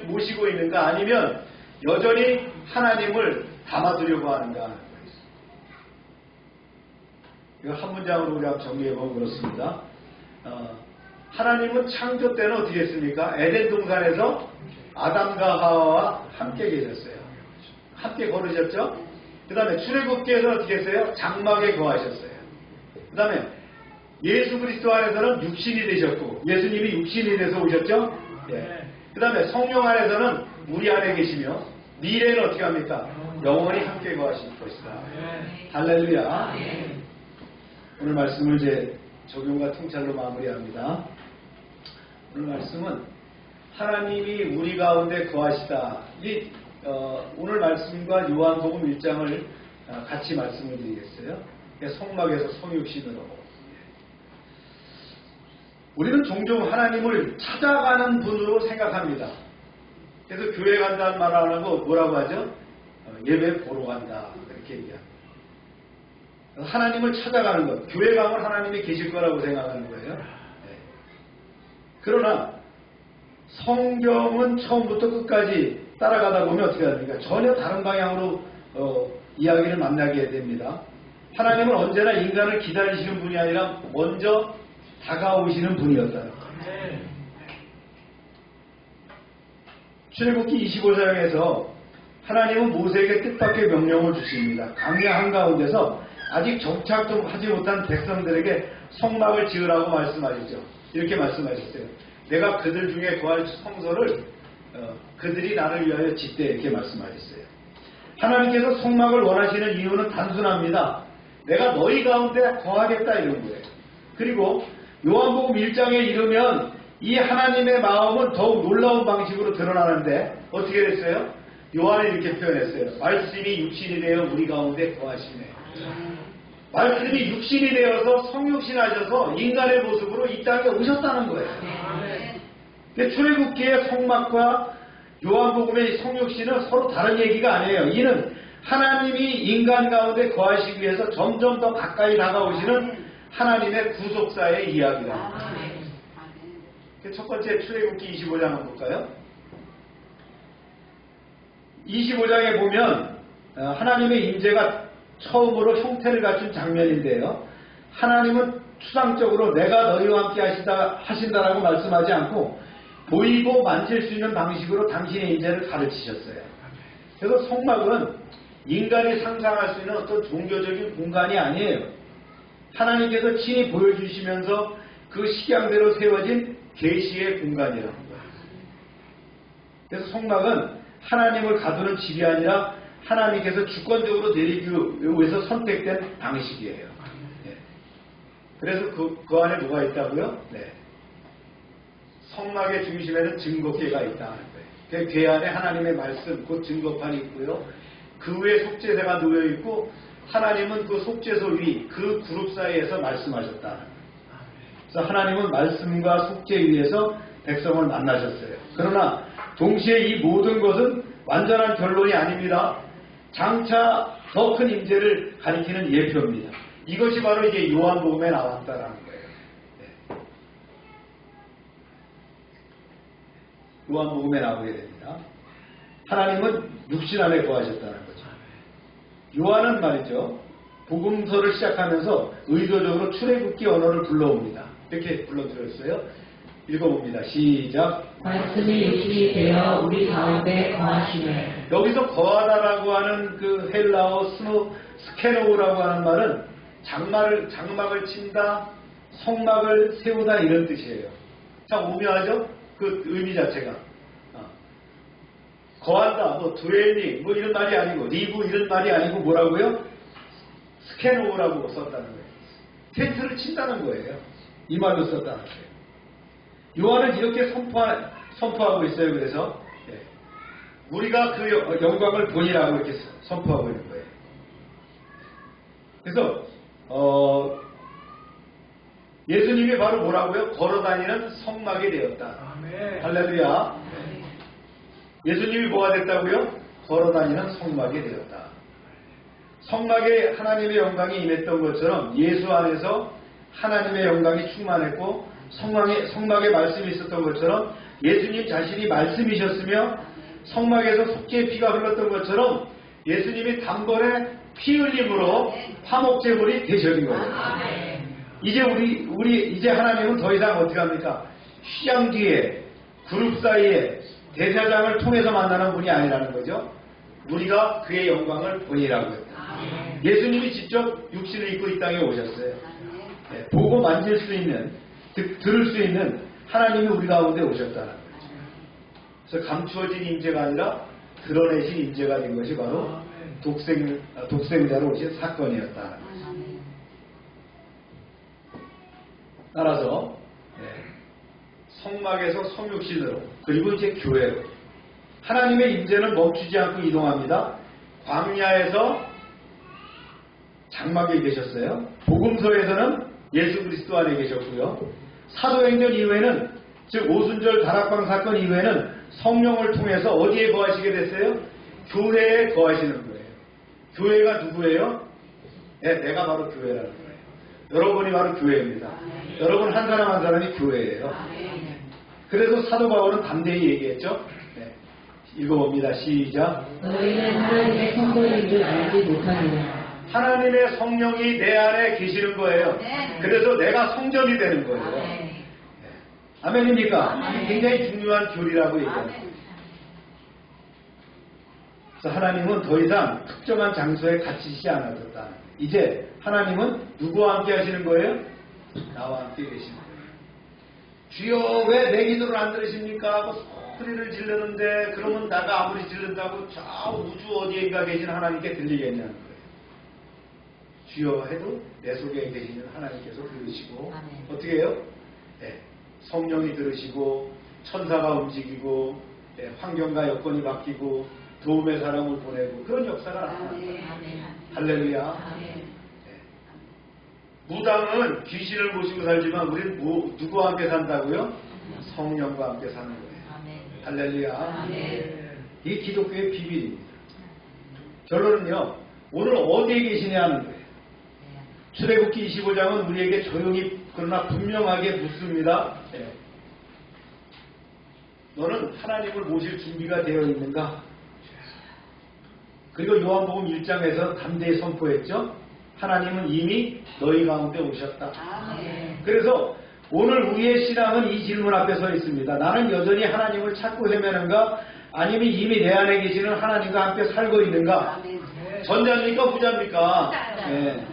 모시고 있는가 아니면 여전히 하나님을 담아두려고 하는가 하는 거예요. 이거 한 문장으로 우리 한번 정리해보면 그렇습니다. 하나님은 창조 때는 어떻게 했습니까? 에덴 동산에서 아담과 하와와 함께 계셨어요. 함께 걸으셨죠? 그 다음에 출애굽기에서는 어떻게 했어요? 장막에 거하셨어요. 그 다음에 예수 그리스도 안에서는 육신이 되셨고 예수님이 육신이 돼서 오셨죠? 그 다음에 성령 안에서는 우리 안에 계시며 미래는 어떻게 합니까? 영원히 함께 거하실 것이다. 할렐루야. 오늘 말씀을 이제 적용과 통찰로 마무리합니다. 오늘 말씀은 하나님이 우리 가운데 거하시다. 오늘 말씀과 요한복음 1장을 같이 말씀을 드리겠어요. 성막에서 성육신으로. 우리는 종종 하나님을 찾아가는 분으로 생각합니다. 그래서 교회 간다는 말을 안 하고 뭐라고 하죠? 예배 보러 간다. 이렇게 얘기합니다. 하나님을 찾아가는 것. 교회 가면 하나님이 계실 거라고 생각하는 거예요. 네. 그러나 성경은 처음부터 끝까지 따라가다 보면 어떻게 합니까? 전혀 다른 방향으로 이야기를 만나게 됩니다. 하나님은 언제나 인간을 기다리시는 분이 아니라 먼저 다가오시는 분이었다는 거예요. 출애굽기 25장에서 하나님은 모세에게 뜻밖의 명령을 주십니다. 광야 한가운데서 아직 정착도 하지 못한 백성들에게 성막을 지으라고 말씀하셨죠. 이렇게 말씀하셨어요. 내가 그들 중에 거할 성소를 그들이 나를 위하여 짓되 이렇게 말씀하셨어요. 하나님께서 성막을 원하시는 이유는 단순합니다. 내가 너희 가운데 거하겠다 이런 거예요. 그리고 요한복음 1장에 이르면 이 하나님의 마음은 더욱 놀라운 방식으로 드러나는데 어떻게 됐어요? 요한이 이렇게 표현했어요. 말씀이 육신이 되어 우리 가운데 거하시네. 말씀이 육신이 되어서 성육신하셔서 인간의 모습으로 이 땅에 오셨다는 거예요. 출애굽기의 성막과 요한복음의 성육신은 서로 다른 얘기가 아니에요. 이는 하나님이 인간 가운데 거하시기 위해서 점점 더 가까이 다가오시는 하나님의 구속사의 이야기다. 첫 번째 출애굽기 25장 한번 볼까요? 25장에 보면 하나님의 임재가 처음으로 형태를 갖춘 장면인데요. 하나님은 추상적으로 내가 너희와 함께 하신다라고 말씀하지 않고 보이고 만질 수 있는 방식으로 당신의 임재를 가르치셨어요. 그래서 성막은 인간이 상상할 수 있는 어떤 종교적인 공간이 아니에요. 하나님께서 친히 보여주시면서 그 식양대로 세워진 계시의 공간이라는 거예요. 그래서 성막은 하나님을 가두는 집이 아니라 하나님께서 주권적으로 내리기 위해서 선택된 방식이에요. 네. 그래서 그 안에 뭐가 있다고요? 네. 성막의 중심에는 증거궤가 있다는 거예요. 궤 안에 하나님의 말씀, 곧 증거판이 있고요. 그 위에 속죄제가 놓여있고 하나님은 그 속죄소 위, 그 그룹 사이에서 말씀하셨다는 거예요. 그래서 하나님은 말씀과 속죄 위에서 백성을 만나셨어요. 그러나 동시에 이 모든 것은 완전한 결론이 아닙니다. 장차 더 큰 임재를 가리키는 예표입니다. 이것이 바로 이제 요한복음에 나왔다라는 거예요. 네. 요한복음에 나오게 됩니다. 하나님은 육신 안에 거하셨다는 거죠. 요한은 말이죠. 복음서를 시작하면서 의도적으로 출애굽기 언어를 불러옵니다. 이렇게 불러드렸어요. 읽어봅니다. 시작. 말씀이 육신이 되어 우리 가운데 거하시네. 여기서 거하다라고 하는 그 헬라어 스케노우라고 하는 말은 장막을 친다, 성막을 세우다 이런 뜻이에요. 참 오묘하죠? 그 의미 자체가. 거한다, 뭐 드웰링, 뭐 이런 말이 아니고 리브 이런 말이 아니고 뭐라고요? 스케노우라고 썼다는 거예요. 텐트를 친다는 거예요. 이 말로 썼다는 거예요. 요한은 이렇게 선포하고 있어요. 그래서 우리가 그 영광을 보이라고 이렇게 선포하고 있는 거예요. 그래서 예수님이 바로 뭐라고요? 걸어다니는 성막이 되었다. 할렐루야. 예수님이 뭐가 됐다고요? 걸어다니는 성막이 되었다. 성막에 하나님의 영광이 임했던 것처럼 예수 안에서 하나님의 영광이 충만했고 성막에 말씀이 있었던 것처럼 예수님 자신이 말씀이셨으며 성막에서 속죄의 피가 흘렀던 것처럼 예수님이 단번에 피 흘림으로 화목제물이 되셔진 거예요. 이제 하나님은 더 이상 어떻게 합니까? 휘장 뒤에 그룹 사이에 대사장을 통해서 만나는 분이 아니라는 거죠. 우리가 그의 영광을 보이라고 했다. 예수님이 직접 육신을 입고 이 땅에 오셨어요. 네, 보고 만질 수 있는, 들을 수 있는 하나님이 우리 가운데 오셨다는 거죠. 그래서 감추어진 임재가 아니라 드러내신 임재가 된 것이 바로 독생자로 오신 사건이었다는 거죠. 따라서 성막에서 성육신으로 그리고 이제 교회로 하나님의 임재는 멈추지 않고 이동합니다. 광야에서 장막에 계셨어요. 복음서에서는 예수 그리스도 안에 계셨고요. 사도행전 이후에는, 즉 오순절 다락방 사건 이후에는 성령을 통해서 어디에 거하시게 됐어요? 교회에 거하시는 거예요. 교회가 누구예요? 네, 내가 바로 교회라는 거예요. 여러분이 바로 교회입니다. 여러분 한 사람 한 사람이 교회예요. 그래서 사도 바울은 담대히 얘기했죠. 네. 읽어봅니다. 시작. 너희는 하나님의 성도인 줄 알지 못하느냐. 하나님의 성령이 내 안에 계시는 거예요. 그래서 내가 성전이 되는 거예요. 네. 아멘입니까? 굉장히 중요한 교리라고 얘기합니다. 그래서 하나님은 더 이상 특정한 장소에 갇히지 않아졌다. 이제 하나님은 누구와 함께 하시는 거예요? 나와 함께 계시는 거예요. 주여 왜 내 기도를 안 들으십니까? 하고 소리를 지르는데, 그러면 내가 아무리 지른다고 저 우주 어디인가 계신 하나님께 들리겠냐는 거예요. 주여 해도 내 속에 계시는 하나님께서 들으시고, 어떻게 해요? 네, 성령이 들으시고 천사가 움직이고, 네, 환경과 여건이 바뀌고 도움의 사람을 보내고, 그런 역사가 나타납니다. 할렐루야. 네. 무당은 귀신을 모시고 살지만 우리는 누구와 함께 산다고요? 성령과 함께 사는 거예요. 할렐루야. 이게 기독교의 비밀입니다. 결론은요, 오늘 어디에 계시냐 하는 거예요. 출애굽기 25장은 우리에게 조용히 그러나 분명하게 묻습니다. 네. 너는 하나님을 모실 준비가 되어 있는가? 그리고 요한복음 1장에서 담대히 선포했죠. 하나님은 이미 너희 가운데 오셨다. 그래서 오늘 우리의 신앙은 이 질문 앞에 서 있습니다. 나는 여전히 하나님을 찾고 헤매는가? 아니면 이미 내 안에 계시는 하나님과 함께 살고 있는가? 전자입니까? 부자입니까? 네.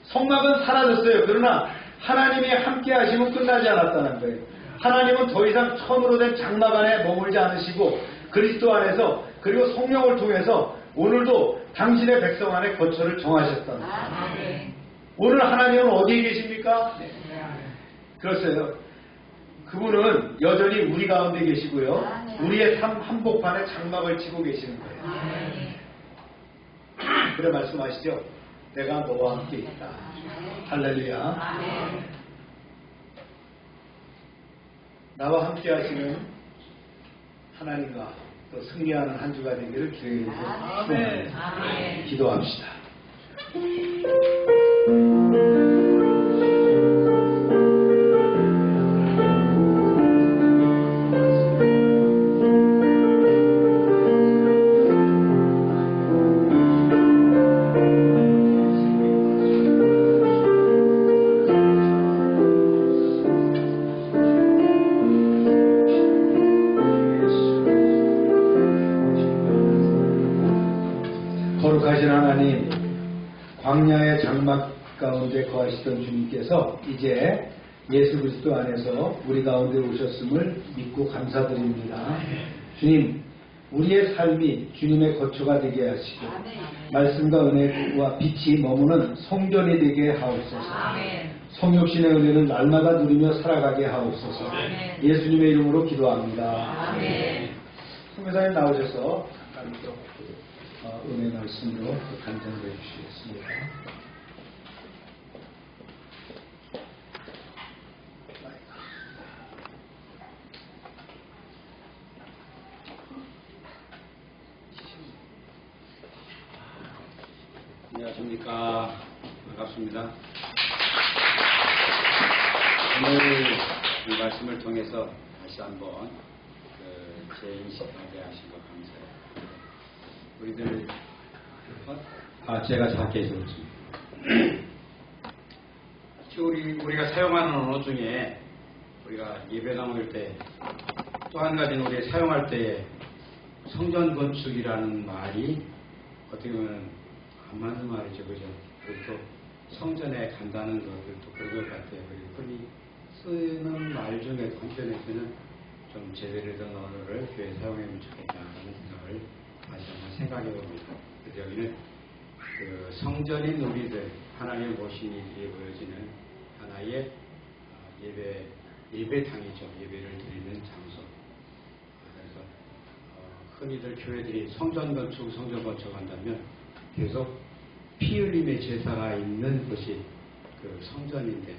성막은 사라졌어요. 그러나 하나님이 함께 하시면 끝나지 않았다는 거예요. 하나님은 더 이상 천으로 된 장막 안에 머물지 않으시고 그리스도 안에서, 그리고 성령을 통해서 오늘도 당신의 백성 안에 거처를 정하셨다는 거예요. 오늘 하나님은 어디에 계십니까? 네. 그렇어요. 그분은 여전히 우리 가운데 계시고요. 우리의 삶 한복판에 장막을 치고 계시는 거예요. 그래 말씀하시죠. 내가 너와 함께 있다. 할렐루야. 나와 함께 하시는 하나님과 또 승리하는 한 주가 되기를 기도해 주시고 기도합시다. 거룩하신 하나님, 광야의 장막 가운데 거하시던 주님께서 이제 예수 그리스도 안에서 우리 가운데 오셨음을 믿고 감사드립니다. 주님, 우리의 삶이 주님의 거처가 되게 하시고 말씀과 은혜와 빛이 머무는 성전이 되게 하옵소서. 성육신의 은혜는 날마다 누리며 살아가게 하옵소서. 예수님의 이름으로 기도합니다. 선교사님 나오셔서 잠깐 또 은혜 말씀으로 간증을 해주시겠습니다. 안녕하십니까. 반갑습니다. 오늘 이 말씀을 통해서 다시 한번 제 인식하게 하신 것 감사해요. 우리들 제가 작게 해줬습니다. 우리가 사용하는 언어 중에 우리가 예배 나눌 때 또 한 가지는 우리 사용할 때에 성전 건축이라는 말이 어떻게 보면 안 맞는 말이죠, 그죠? 그리고 또 성전에 간다는 것들도 그런 것 같아요. 흔히 쓰는 말 중에 한편에서는 좀 제대로 된 언어를 교회에 사용하면 좋겠다는 생각을 다시 한번 생각해 봅니다. 그래서 여기는 그 성전인 우리들, 하나님의 모심이 뒤에 보여지는 하나의 예배당이죠. 예배를 드리는 장소. 그래서 흔히들 교회들이 성전 건축 한다면 계속 피 흘림의 제사가 있는 것이 그 성전인데,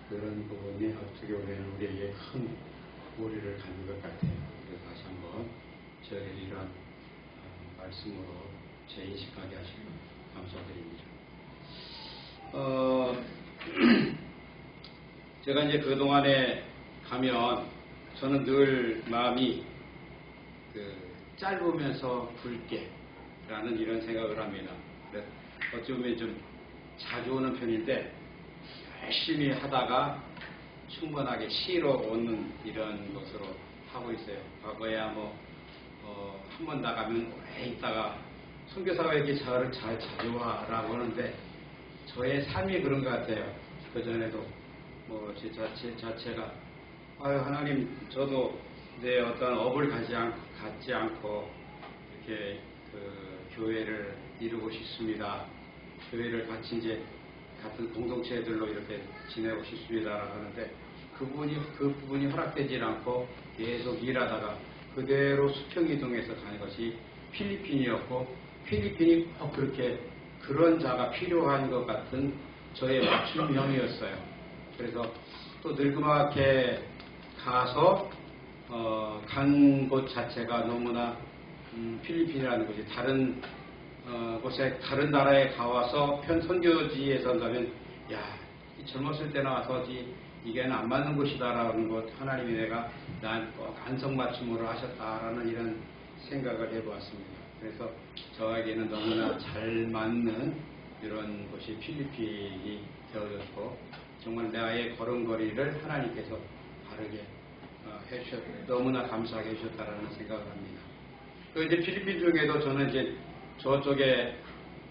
그런 부분이 어떻게 보면 우리에게 큰 우리를 갖는 것 같아요. 그래서 다시 한번 저에게 이런 말씀으로 재인식하게 하시고 감사드립니다. 제가 이제 그동안에 가면 저는 늘 마음이 짧으면서 굵게 라는 이런 생각을 합니다. 어찌 보면 좀 자주 오는 편인데 열심히 하다가 충분하게 쉬러 오는 이런 것으로 하고 있어요. 과거에야 한 번 나가면 오래 있다가 선교사가 이렇게 저를 잘 자주 와라고 하는데 저의 삶이 그런 것 같아요. 그전에도 제 자체가 하나님 저도 내 어떤 업을 갖지 않고 이렇게 교회를 이루고 싶습니다. 교회를 같이 이제 같은 공동체들로 이렇게 지내고 싶습니다라고 하는데 그 부분이 허락되지 않고 계속 일하다가 그대로 수평이동해서 가는 것이 필리핀이었고 필리핀이 꼭 그렇게 그런 자가 필요한 것 같은 저의 맞춤형이었어요. 그래서 또 늙음하게 가서 간 곳 자체가 너무나 필리핀이라는 곳이 다른 곳에 다른 나라에 가와서 선교지에 선다면 젊었을 때 나와서지 이게는 안 맞는 곳이다라는 것 하나님이 내가 난 꼭 안성맞춤으로 하셨다라는 이런 생각을 해보았습니다. 그래서 저에게는 너무나 잘 맞는 이런 곳이 필리핀이 되어졌고 정말 나의 걸음걸이를 하나님께서 바르게 너무나 감사하게 해주셨다라는 생각을 합니다. 이제 필리핀 중에도 저는 이제 저쪽에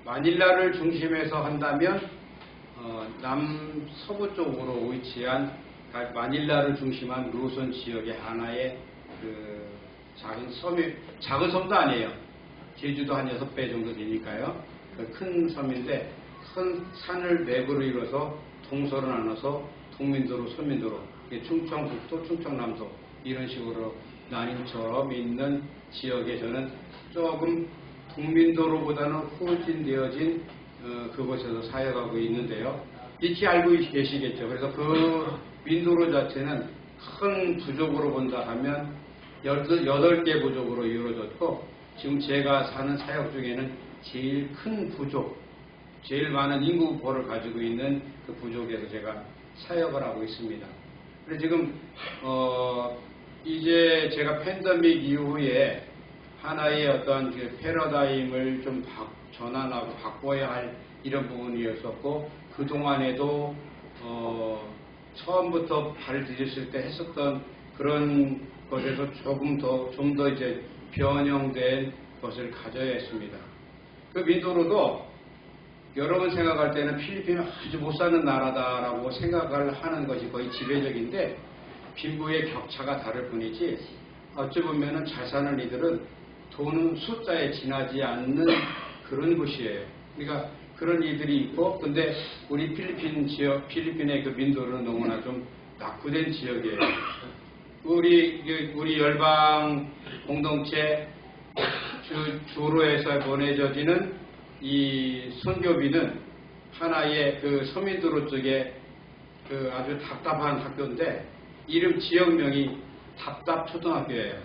마닐라를 중심해서 한다면 남서부 쪽으로 위치한 마닐라를 중심한 루손 지역의 하나의 작은 섬도 아니에요. 제주도 한 6배 정도 되니까요. 큰 섬인데 큰 산을 맥으로 이뤄서 동서로 나눠서 동민도로 서민도로 충청북도 충청남도 이런 식으로 나뉜처럼 있는 지역에 저는 조금 동민도로보다는 후진되어진 그곳에서 사역하고 있는데요. 익히 알고 계시겠죠. 그래서 그 민도로 자체는 큰 부족으로 본다 하면 8개 부족으로 이루어졌고 지금 제가 사는 사역 중에는 제일 큰 부족, 제일 많은 인구를 가지고 있는 그 부족에서 제가 사역을 하고 있습니다. 그래서 지금 이제 제가 팬데믹 이후에 하나의 어떤 그 패러다임을 좀 전환하고 바꿔야 할 이런 부분이었었고 그동안에도 처음부터 발을 들였을 때 했었던 그런 것에서 좀 더 이제 변형된 것을 가져야 했습니다. 그 민도로도 여러분 생각할 때는 필리핀은 아주 못 사는 나라다라고 생각을 하는 것이 거의 지배적인데 빈부의 격차가 다를 뿐이지 어찌 보면은 잘 사는 이들은 돈은 숫자에 지나지 않는 그런 곳이에요. 그러니까 그런 이들이 있고 근데 우리 필리핀의 그 민도는 너무나 좀 낙후된 지역이에요. 우리 열방 공동체 주로에서 보내져지는 이 선교비는 하나의 그 서민도로 쪽에 그 아주 답답한 학교인데 이름 지역명이 답답초등학교예요.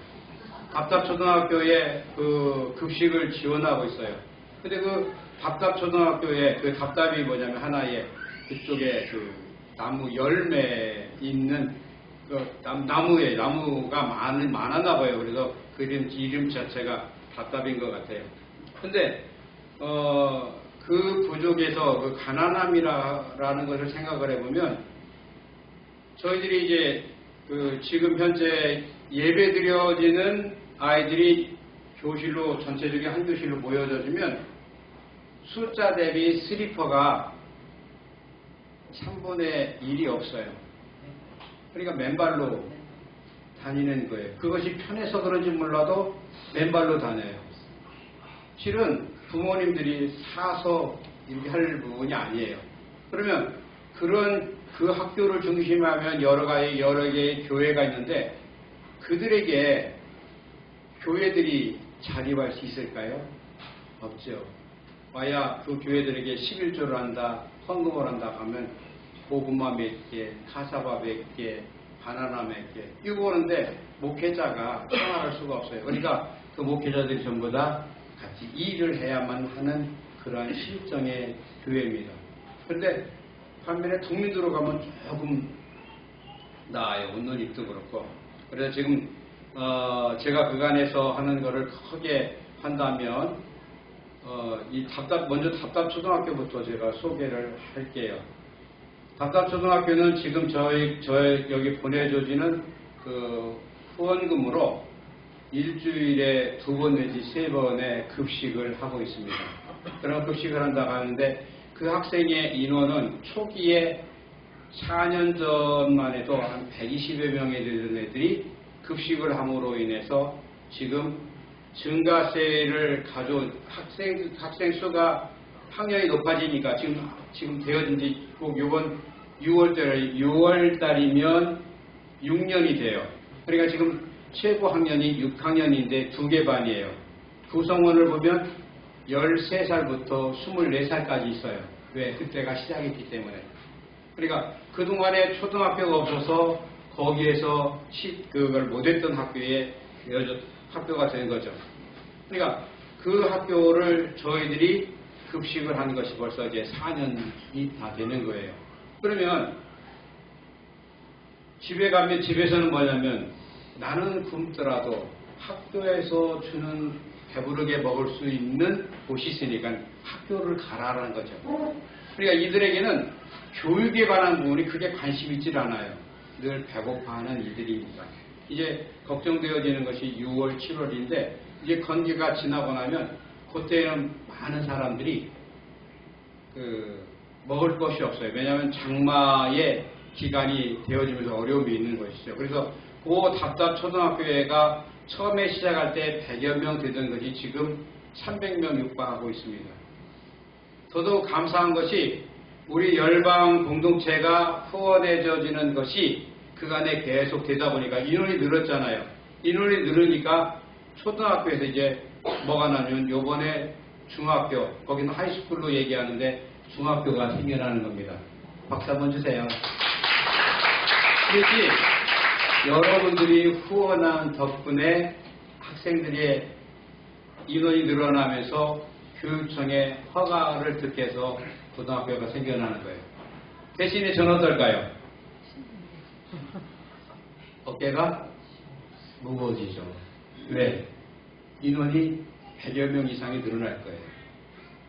답답초등학교에 그 급식을 지원하고 있어요. 근데 그 답답초등학교에 그 답답이 뭐냐면 하나의 그쪽에 그 나무 열매 있는 그 나무가 많았나 봐요. 그래서 그 이름 자체가 답답인 것 같아요. 근데 그 부족에서 그 가난함이라는 것을 생각을 해보면 저희들이 이제 그 지금 현재 예배 드려지는 아이들이 교실로 전체적인 한 교실로 모여져주면 숫자 대비 슬리퍼가 3분의 1이 없어요. 그러니까 맨발로 다니는 거예요. 그것이 편해서 그런지 몰라도 맨발로 다녀요. 실은 부모님들이 사서 이렇게 할 부분이 아니에요. 그러면 그 학교를 중심하면 여러 개의 교회가 있는데 그들에게 교회들이 자립할 수 있을까요? 없죠. 와야 그 교회들에게 11조를 한다, 헌금을 한다 하면 고구마 몇 개, 카사바 몇 개, 바나나 몇 개, 이거 오는데 목회자가 생활할 수가 없어요. 그러니까 그 목회자들이 전부 다 같이 일을 해야만 하는 그러한 실정의 교회입니다. 그런데 반면에 동민도로 가면 조금 나아요. 운동입도 그렇고. 그래서 지금 제가 그간에서 하는 거를 크게 한다면 먼저 답답초등학교부터 제가 소개를 할게요. 답답초등학교는 지금 저희 여기 보내줘지는 그 후원금으로 일주일에 2번 내지 3번의 급식을 하고 있습니다. 그런 급식을 한다고 하는데 그 학생의 인원은 초기에 4년 전만 해도 한 120여 명에 되는 애들이 급식을 함으로 인해서 지금 증가세를 가져온 학생 수가 학년이 높아지니까 지금 되어진 지 꼭 이번 6월 달이면 6년이 돼요. 그러니까 지금 최고 학년이 6학년인데 2개 반이에요. 구성원을 보면 13살부터 24살까지 있어요. 왜? 그때가 시작했기 때문에. 그러니까 그동안에 초등학교가 없어서 거기에서 그걸 못했던 학교가 된 거죠. 그러니까 그 학교를 저희들이 급식을 한 것이 벌써 이제 4년이 다 되는 거예요. 그러면 집에 가면 집에서는 뭐냐면 나는 굶더라도 학교에서 주는 배부르게 먹을 수 있는 곳이 있으니까 학교를 가라라는 거죠. 그러니까 이들에게는 교육에 관한 부분이 크게 관심 있질 않아요. 늘 배고파하는 이들입니다. 이제 걱정되어지는 것이 6월, 7월인데 이제 건기가 지나고 나면 그때는 많은 사람들이 먹을 것이 없어요. 왜냐하면 장마의 기간이 되어지면서 어려움이 있는 것이죠. 그래서 그 답답초등학교가 처음에 시작할 때 100여 명 되던 것이 지금 300명 육박하고 있습니다. 더더욱 감사한 것이 우리 열방 공동체가 후원해져지는 것이 그간에 계속 되다 보니까 인원이 늘었잖아요. 인원이 늘으니까 초등학교에서 이제 뭐가 나면 요번에 중학교, 거기는 하이스쿨로 얘기하는데 중학교가 생겨나는 겁니다. 박수 한번 주세요. 그렇지 여러분들이 후원한 덕분에 학생들의 인원이 늘어나면서 교육청의 허가를 듣게 해서 고등학교가 생겨나는 거예요. 대신에 저는 어떨까요? 어깨가 무거워지죠. 왜? 인원이 100여 명 이상이 늘어날 거예요.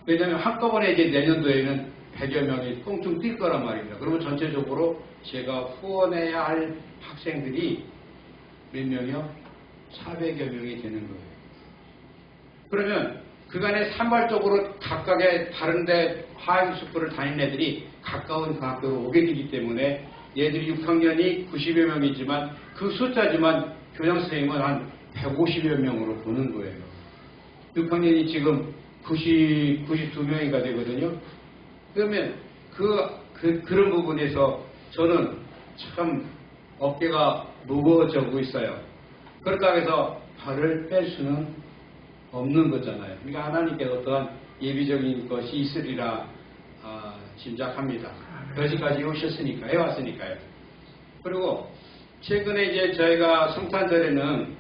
왜냐하면 한꺼번에 이제 내년도에는 100여 명이 꽁충 뛸 거란 말입니다. 그러면 전체적으로 제가 후원해야 할 학생들이 몇 명이요? 400여 명이 되는 거예요. 그러면 그간에 산발적으로 각각의 다른데 하이스쿨을 다니는 애들이 가까운 그 학교로 오게 되기 때문에 얘들이 6학년이 90여 명이지만 그 숫자지만 교장선생님은 한 150여 명으로 보는 거예요. 6학년이 지금 92명이가 되거든요. 그러면 그런 부분에서 저는 참 어깨가 무거워지고 있어요. 그렇다고 해서 발을 뺄 수는 없는 거잖아요. 그러니까 하나님께서 어떠한 예비적인 것이 있으리라 짐작합니다. 여기까지 오셨으니까요, 왔으니까요. 그리고 최근에 이제 저희가 성탄절에는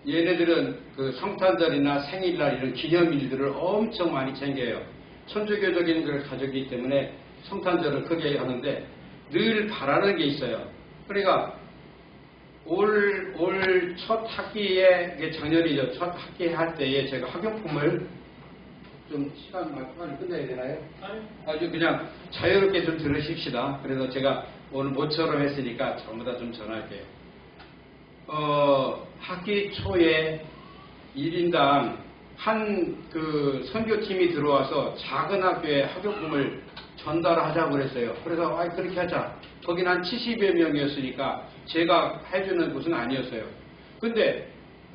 얘네들은 그 성탄절이나 생일날 이런 기념일들을 엄청 많이 챙겨요. 천주교적인 걸 가졌기 때문에 성탄절을 크게 하는데 늘 바라는 게 있어요. 그러니까 올 첫 학기에, 작년이죠. 첫 학기 할 때에 제가 학용품을 좀 시간 많이 끝내야 되나요? 아주 그냥 자유롭게 좀 들으십시다. 그래서 제가 오늘 모처럼 했으니까 전부 다 좀 전할게요. 학기 초에 1인당 한 그 선교팀이 들어와서 작은 학교에 학용품을 전달하자고 그랬어요. 그래서 그렇게 하자. 거긴 한 70여 명이었으니까 제가 해주는 곳은 아니었어요. 근데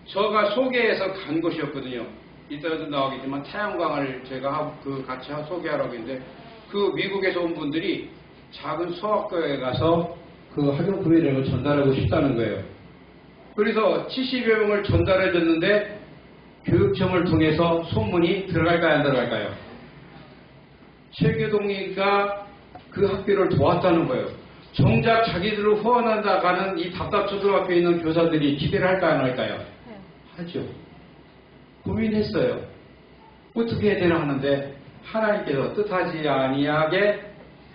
저가 소개해서 간 곳이었거든요. 이따가도 나오겠지만 태양광을 제가 같이 소개하라고 했는데 그 미국에서 온 분들이 작은 소학교에 가서 그 학용품이라고 전달하고 싶다는 거예요. 그래서 70여 명을 전달해 줬는데 교육청을 통해서 소문이 들어갈까요, 안 들어갈까요? 최교동이가 그 학교를 도왔다는 거예요. 정작 자기들을 후원한다가는 이 답답초등학교에 있는 교사들이 기대를 할까요, 안 할까요? 하죠. 고민했어요. 어떻게 해야 되나 하는데 하나님께서 뜻하지 아니하게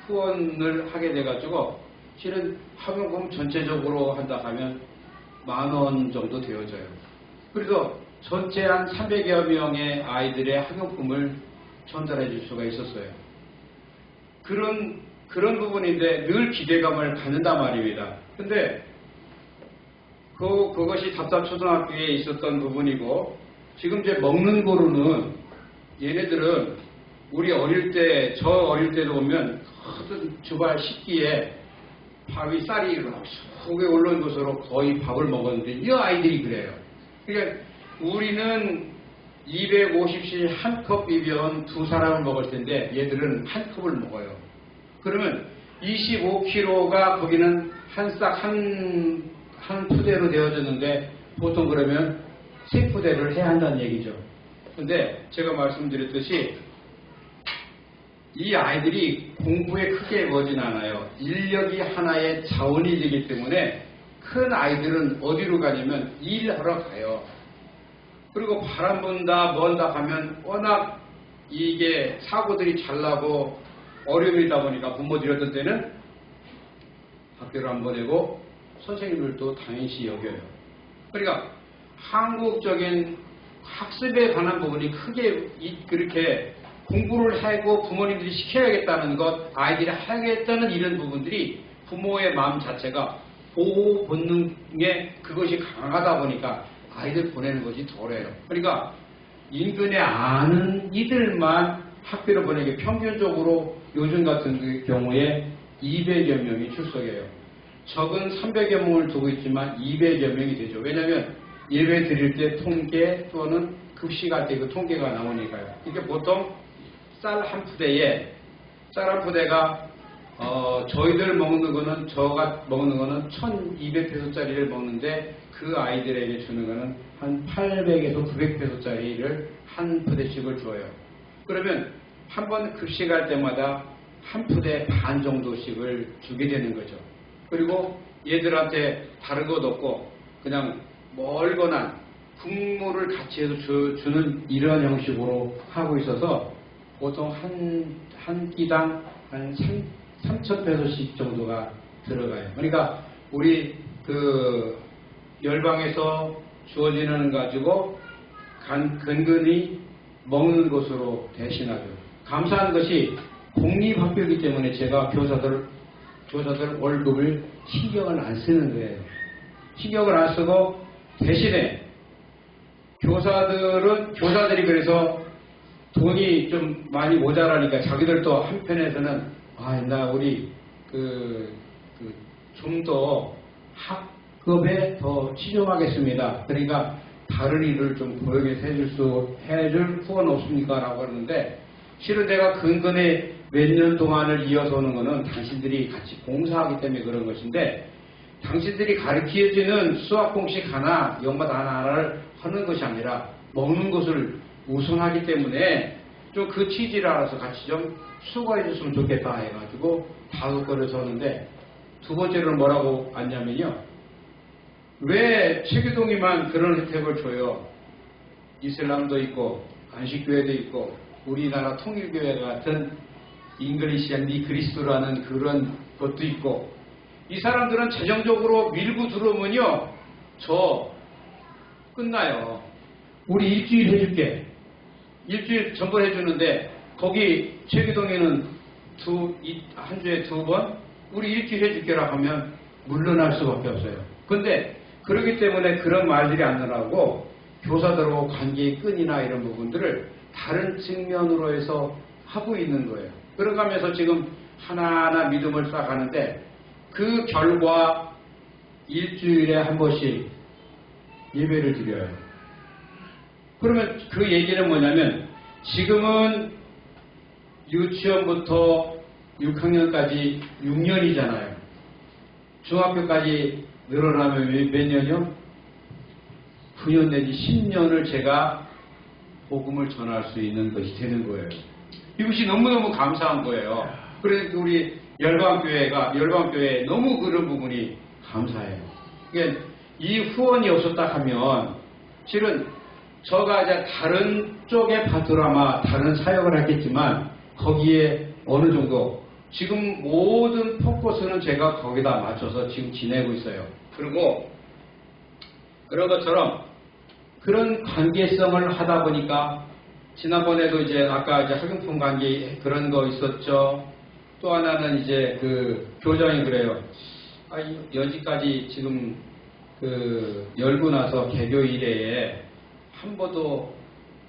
후원을 하게 돼가지고 실은 학용금 전체적으로 한다 하면 10,000원 정도 되어져요. 그래서 전체 한 300여 명의 아이들의 학용금을 전달해 줄 수가 있었어요. 그런 부분인데 늘 기대감을 갖는단 말입니다. 근데 그것이 답답초등학교에 있었던 부분이고, 지금 이제 먹는 거로는 얘네들은 우리 어릴 때, 저 어릴 때도 보면 큰 주발 식기에 밥이 쌀이 속에 올라온 것으로 거의 밥을 먹었는데 이 아이들이 그래요. 그러니까 우리는 250cc 한 컵 비벼온 두 사람을 먹을 텐데 얘들은 한 컵을 먹어요. 그러면 25kg가 거기는 한 싹 한 푸대로 되어졌는데 보통 그러면 3푸대를 해야 한다는 얘기죠. 근데 제가 말씀드렸듯이 이 아이들이 공부에 크게 보진 않아요. 인력이 하나의 자원이 되기 때문에 큰 아이들은 어디로 가냐면 일하러 가요. 그리고 바람 분다 뭔다 하면 워낙 이게 사고들이 잘 나고 어려움이다 보니까 부모들이 어떤 때는 학교를 안 보내고 선생님들도 당연시 여겨요. 그러니까 한국적인 학습에 관한 부분이 크게 그렇게 공부를 하고 부모님들이 시켜야겠다는 것, 아이들이 하겠다는 이런 부분들이 부모의 마음 자체가 보호 본능에 그것이 강하다 보니까 아이들 보내는 것이 덜해요. 그러니까 인근에 아는 이들만 학교를 보내게 평균적으로 요즘 같은 경우에 200여 명이 출석해요. 적은 300여 명을 두고 있지만 200여 명이 되죠. 왜냐하면 예배 드릴 때 통계 또는 급식할 때 그 통계가 나오니까요. 이게 보통 쌀 한 푸대에 쌀 한 푸대가 저희들 먹는 거는 저가 먹는 거는 1,200페소짜리를 먹는데 그 아이들에게 주는 거는 한 800에서 900페소짜리를 한 푸대씩을 줘요. 그러면 한 번 급식할 때마다 한 푸대 반 정도씩을 주게 되는 거죠. 그리고 얘들한테 다른 것 없고 그냥 멀거나 국물을 같이 해서 주는 이러한 형식으로 하고 있어서 보통 한 끼당 한 3,000페소씩 정도가 들어가요. 그러니까 우리 그 열방에서 주어지는 가지고 근근히 먹는 것으로 대신하죠. 감사한 것이 공립학교이기 때문에 제가 교사들 월급을 신경을 안 쓰는 거예요. 신경을 안 쓰고 대신에 교사들이 그래서 돈이 좀 많이 모자라니까 자기들도 한편에서는 나 우리 좀 더 학급에 더 치중하겠습니다. 그러니까 다른 일을 좀 보여서 해줄 후원 없습니까? 라고 하는데 실은 내가 근근에 몇 년 동안을 이어서 오는 거는 당신들이 같이 봉사하기 때문에 그런 것인데 당신들이 가르쳐주는 수학 공식 하나, 영어 단어 하나를 하는 것이 아니라 먹는 것을 우선하기 때문에 좀 그 취지를 알아서 같이 좀 수고해 줬으면 좋겠다 해가지고 5건을 섰는데 두 번째로는 뭐라고 왔냐면요. 왜 최교동이만 그런 혜택을 줘요? 이슬람도 있고 안식교회도 있고 우리나라 통일교회 같은 잉글리시 앤 그리스도라는 그런 것도 있고 이 사람들은 재정적으로 밀고 들어오면요. 저 끝나요. 우리 일주일 해줄게. 일주일 전부 해주는데 거기 최교동에는 한 주에 2번 우리 일주일 해줄게라 하면 물러날 수밖에 없어요. 근데 그렇기 때문에 그런 말들이 안 나오고 교사들하고 관계의 끈이나 이런 부분들을 다른 측면으로 해서 하고 있는 거예요. 그러가면서 지금 하나하나 믿음을 쌓아가는데 그 결과 일주일에 한 번씩 예배를 드려요. 그러면 그 얘기는 뭐냐면 지금은 유치원부터 6학년까지 6년이잖아요. 중학교까지 늘어나면 몇 년이요? 9년 내지 10년을 제가 복음을 전할 수 있는 것이 되는 거예요. 이것이 너무너무 감사한 거예요. 그래서 우리 열방교회에 너무 그런 부분이 감사해요. 그러니까 이 후원이 없었다 하면 실은 저가 이제 다른 쪽에 받으러 아마 다른 사역을 했겠지만 거기에 어느 정도 지금 모든 포커스는 제가 거기다 맞춰서 지금 지내고 있어요. 그리고 그런 것처럼 그런 관계성을 하다 보니까 지난번에도 이제 아까 이제 학용품 관계 그런 거 있었죠. 또 하나는 이제 그 교장이 그래요. 여지까지 지금 그 열고 나서 개교 이래에 한 번도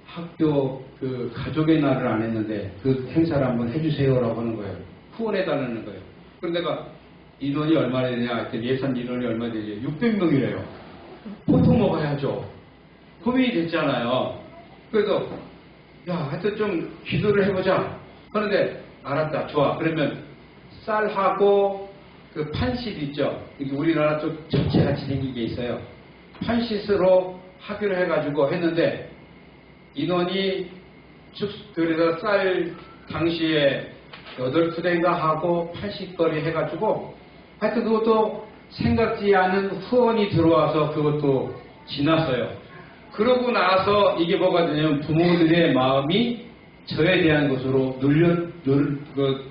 학교 그 가족의 날을 안 했는데 그 행사를 한번 해주세요라고 하는 거예요. 후원해달라는 거예요. 그런데 내가 인원이 얼마나 되냐 했더니 예산 인원이 얼마나 되지? 600명이래요. 보통 먹어야죠. 고민이 됐잖아요. 그래서 야 하여튼 좀 기도를 해보자 하는데 알았다 좋아. 그러면 쌀하고 그 판sit 있죠. 우리나라 쪽 접시같이 생긴 게 있어요. 판싯으로 하기로 해가지고 했는데 인원이 그래서 쌀 당시에 8푸대인가 하고 80거리 해가지고 하여튼 그것도 생각지 않은 후원이 들어와서 그것도 지났어요. 그러고 나서 이게 뭐가 되냐면 부모들의 마음이 저에 대한 것으로 그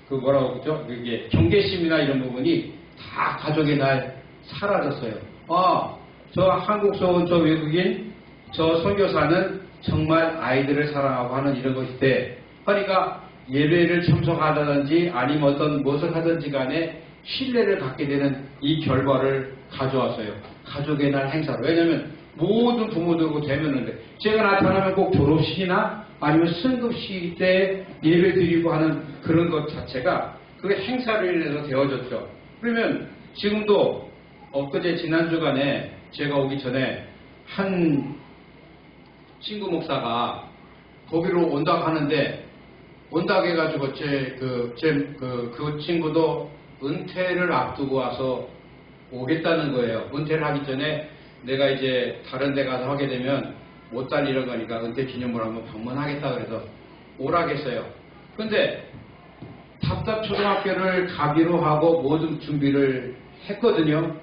뭐라고 그러죠? 이게 경계심이나 이런 부분이 다 가족의 날 사라졌어요. 저 한국서 온 저 외국인 저 선교사는 정말 아이들을 사랑하고 하는 이런 것일 때 그러니까 예배를 참석하다든지 아니면 어떤 무엇을 하든지 간에 신뢰를 갖게 되는 이 결과를 가져왔어요. 가족의 날 행사로. 왜냐하면 모든 부모들하고 대면인데 제가 나타나면 꼭 졸업식이나 아니면 승급식 때 예배 드리고 하는 그런 것 자체가 그게 행사로 인해서 되어졌죠. 그러면 지금도 엊그제 지난주간에 제가 오기 전에 한 친구 목사가 거기로 온다고 하는데 온다고 해가지고 그 친구도 은퇴를 앞두고 와서 오겠다는 거예요. 은퇴를 하기 전에 내가 이제 다른 데 가서 하게 되면 못 달리는 거니까 은퇴 기념으로 한번 방문하겠다 그래서 오라겠어요. 근데 답답초등학교를 가기로 하고 모든 준비를 했거든요.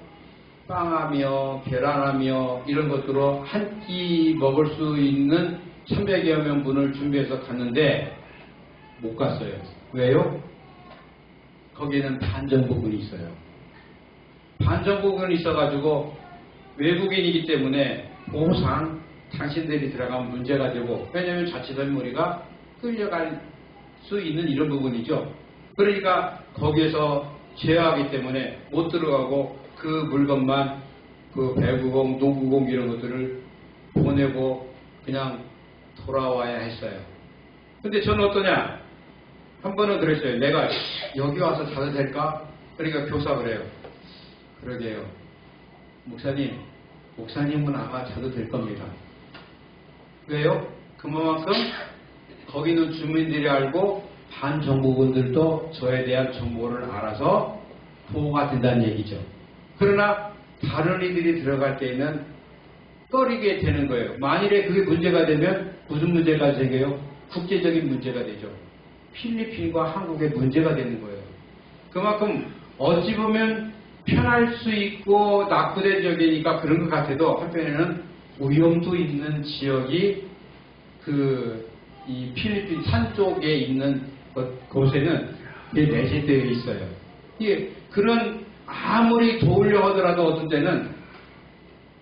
빵하며 계란하며 이런 것들로 한 끼 먹을 수 있는 300여 명분을 준비해서 갔는데 못 갔어요. 왜요? 거기는 반정부군이 있어요. 반정부군이 있어가지고 외국인이기 때문에 보호상 당신들이 들어가면 문제가 되고 왜냐하면 자칫하면 끌려갈 수 있는 이런 부분이죠. 그러니까 거기에서 제어하기 때문에 못 들어가고 그 물건만 그 배구공, 농구공 이런 것들을 보내고 그냥 돌아와야 했어요. 근데 저는 어떠냐? 한 번은 그랬어요. 내가 여기 와서 자도 될까? 그러니까 교사 그래요. 그러게요. 목사님은 아마 자도 될 겁니다. 왜요? 그만큼 거기 있는 주민들이 알고 반정부분들도 저에 대한 정보를 알아서 보호가 된다는 얘기죠. 그러나 다른 이들이 들어갈 때에는 꺼리게 되는 거예요. 만일에 그게 문제가 되면 무슨 문제가 생겨요? 국제적인 문제가 되죠. 필리핀과 한국의 문제가 되는 거예요. 그만큼 어찌 보면 편할 수 있고 낙후된 지역이니까 그런 것 같아도 한편에는 위험도 있는 지역이 이 필리핀 산 쪽에 있는 곳에는 내재되어 있어요. 그런 아무리 도우려 하더라도 어떤 때는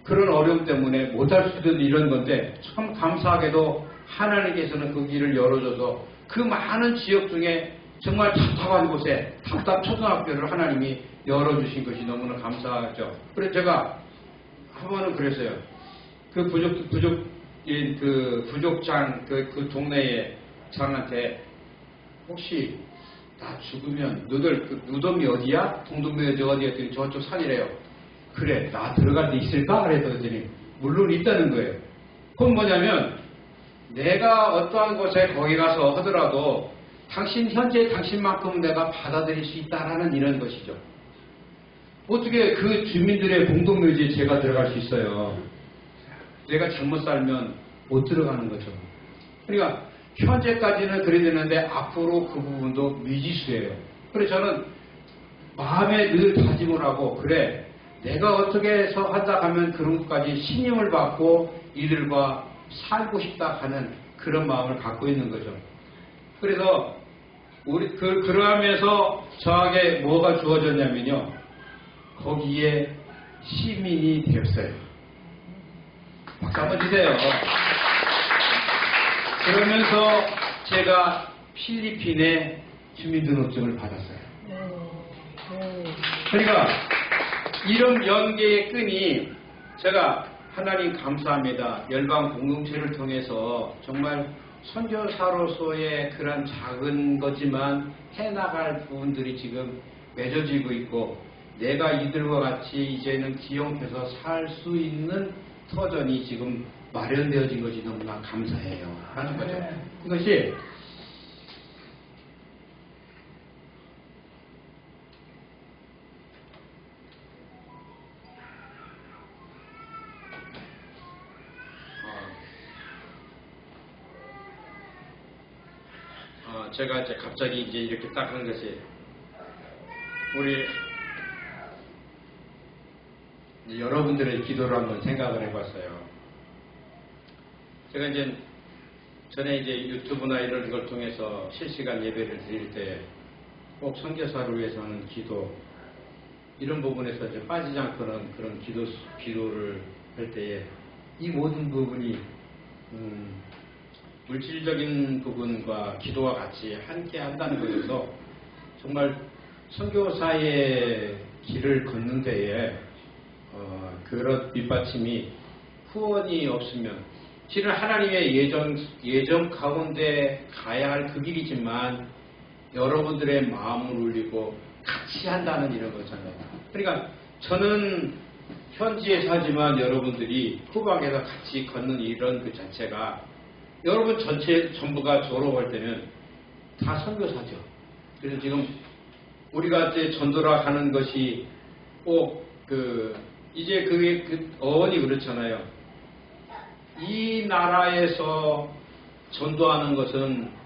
그런 어려움 때문에 못할 수도 있는 이런 건데 참 감사하게도 하나님께서는 그 길을 열어줘서 그 많은 지역 중에 정말 답답한 곳에 답답초등학교를 하나님이 열어주신 것이 너무나 감사하죠. 그래서 제가 한 번은 그랬어요. 그 부족장 그 동네의 장한테 혹시 나 죽으면 너들 무덤이 어디야? 동덤이 어디야? 했더니 저쪽 산이래요. 그래 나 들어갈 데 있을까? 그랬더니 물론 있다는 거예요. 그건 뭐냐면 내가 어떠한 곳에 거기 가서 하더라도 현재 당신만큼 내가 받아들일 수 있다라는 이런 것이죠. 어떻게 그 주민들의 공동묘지에 제가 들어갈 수 있어요. 내가 잘못 살면 못 들어가는 거죠. 그러니까 현재까지는 그래 되는데 앞으로 그 부분도 미지수예요. 그래서 저는 마음에 늘 다짐을 하고 그래 내가 어떻게 해서 하다 가면 그런 것까지 신임을 받고 이들과 살고 싶다 하는 그런 마음을 갖고 있는 거죠. 그래서 그러하면서 저에게 뭐가 주어졌냐면요. 거기에 시민이 되었어요. 박수 한번 주세요. 그러면서 제가 필리핀에 주민등록증을 받았어요. 그러니까 이런 연계의 끈이 제가 하나님 감사합니다. 열방 공동체를 통해서 정말 선교사로서의 그런 작은 거지만 해나갈 부분들이 지금 맺어지고 있고 내가 이들과 같이 이제는 기용해서 살 수 있는 터전이 지금 마련되어진 것이 너무나 감사해요. 하는 거죠. 이것이 제가 이제 갑자기 이제 이렇게 딱 하는 것이 우리 여러분들의 기도를 한번 생각을 해봤어요. 제가 이제 전에 이제 유튜브나 이런 걸 통해서 실시간 예배를 드릴 때 꼭 선교사를 위해서 하는 기도 이런 부분에서 이제 빠지지 않고는 그런 기도를 할 때에 이 모든 부분이 물질적인 부분과 기도와 같이 함께 한다는 것에서 정말 선교사의 길을 걷는 데에 그런 밑받침이 후원이 없으면 실은 하나님의 예정 가운데 가야 할 그 길이지만 여러분들의 마음을 울리고 같이 한다는 이런 거잖아요. 그러니까 저는 현지에 살지만 여러분들이 후방에서 같이 걷는 이런 그 자체가 여러분 전부가 졸업할 때는 다 선교사죠. 그래서 지금 우리가 이제 전도라 하는 것이 꼭 이제 그게 어원이 그렇잖아요. 이 나라에서 전도하는 것은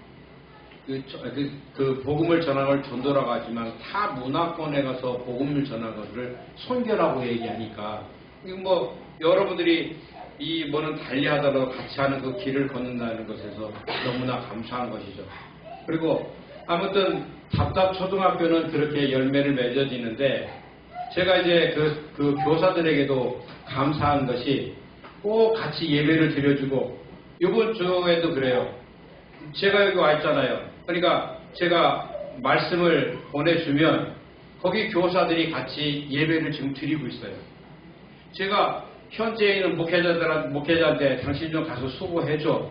그 복음을 전하는 걸 전도라고 하지만 타 문화권에 가서 복음을 전하는 것을 선교라고 얘기하니까 뭐 여러분들이 이 뭐는 달리하더라도 같이 하는 그 길을 걷는다는 것에서 너무나 감사한 것이죠. 그리고 아무튼 답답초등학교는 그렇게 열매를 맺어지는데 제가 이제 그 교사들에게도 감사한 것이 꼭 같이 예배를 드려주고 이번 주에도 그래요. 제가 여기 와 있잖아요. 그러니까 제가 말씀을 보내주면 거기 교사들이 같이 예배를 지금 드리고 있어요. 제가 현재에 있는 목회자한테 당신 좀 가서 수고해줘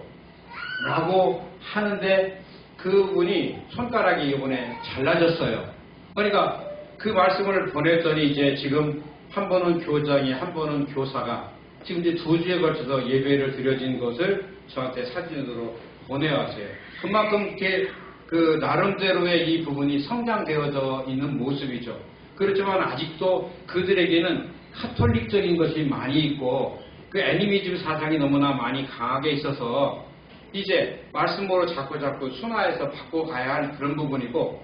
라고 하는데 그분이 손가락이 이번에 잘라졌어요. 그러니까 그 말씀을 보냈더니 이제 지금 한 번은 교장이 한 번은 교사가 지금 이제 2주에 걸쳐서 예배를 드려진 것을 저한테 사진으로 보내왔어요. 그만큼 그 나름대로의 이 부분이 성장되어져 있는 모습이죠. 그렇지만 아직도 그들에게는 카톨릭적인 것이 많이 있고 그 애니미즘 사상이 너무나 많이 강하게 있어서 이제 말씀으로 자꾸 순화해서 바꿔가야 할 그런 부분이고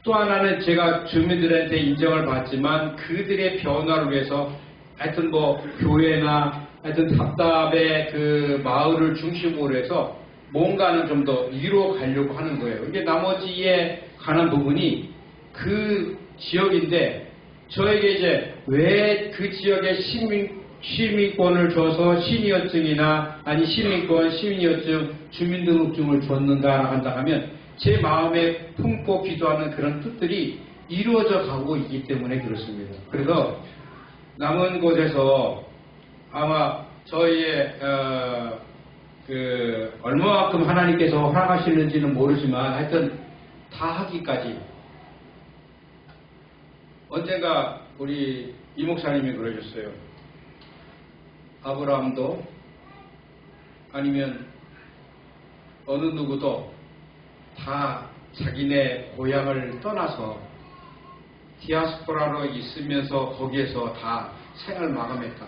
또 하나는 제가 주민들한테 인정을 받지만 그들의 변화를 위해서 하여튼 뭐 교회나 하여튼 답답의 그 마을을 중심으로 해서 뭔가는 좀 더 이루어 가려고 하는 거예요. 이게 나머지에 관한 부분이 그 지역인데 저에게 이제 왜 그 지역에 시민권을 줘서 시니어증이나 아니 시민권, 시민이어증, 주민등록증을 줬는가 한다 하면 제 마음에 품고 기도하는 그런 뜻들이 이루어져 가고 있기 때문에 그렇습니다. 그래서 남은 곳에서 아마 저희의 얼마만큼 하나님께서 허락하시는지는 모르지만 하여튼 다 하기까지 언젠가 우리 이 목사님이 그러셨어요. 아브라함도 아니면 어느 누구도 다 자기네 고향을 떠나서 디아스포라로 있으면서 거기에서 다 생을 마감했다.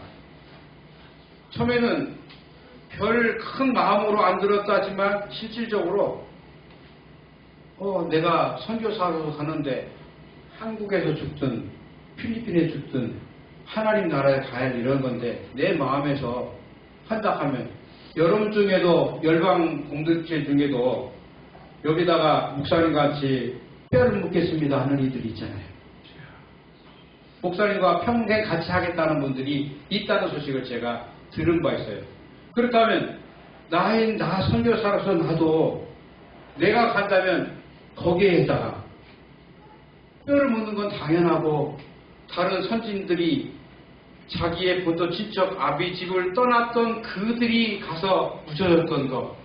처음에는 별 큰 마음으로 안 들었다지만 실질적으로 내가 선교사로 가는데 한국에서 죽든 필리핀에 죽든 하나님 나라에 가야 할 이런 건데 내 마음에서 한다 하면 여러분 중에도 열방 공동체 중에도 여기다가 목사님 같이 뼈를 묻겠습니다 하는 이들이 있잖아요. 목사님과 평생 같이 하겠다는 분들이 있다는 소식을 제가 들은 바 있어요. 그렇다면 나 선교사로서 나도 내가 간다면 거기에다가 뼈를 묻는 건 당연하고 다른 선진들이 자기의 보도 친척 아비 집을 떠났던 그들이 가서 묻혀졌던 것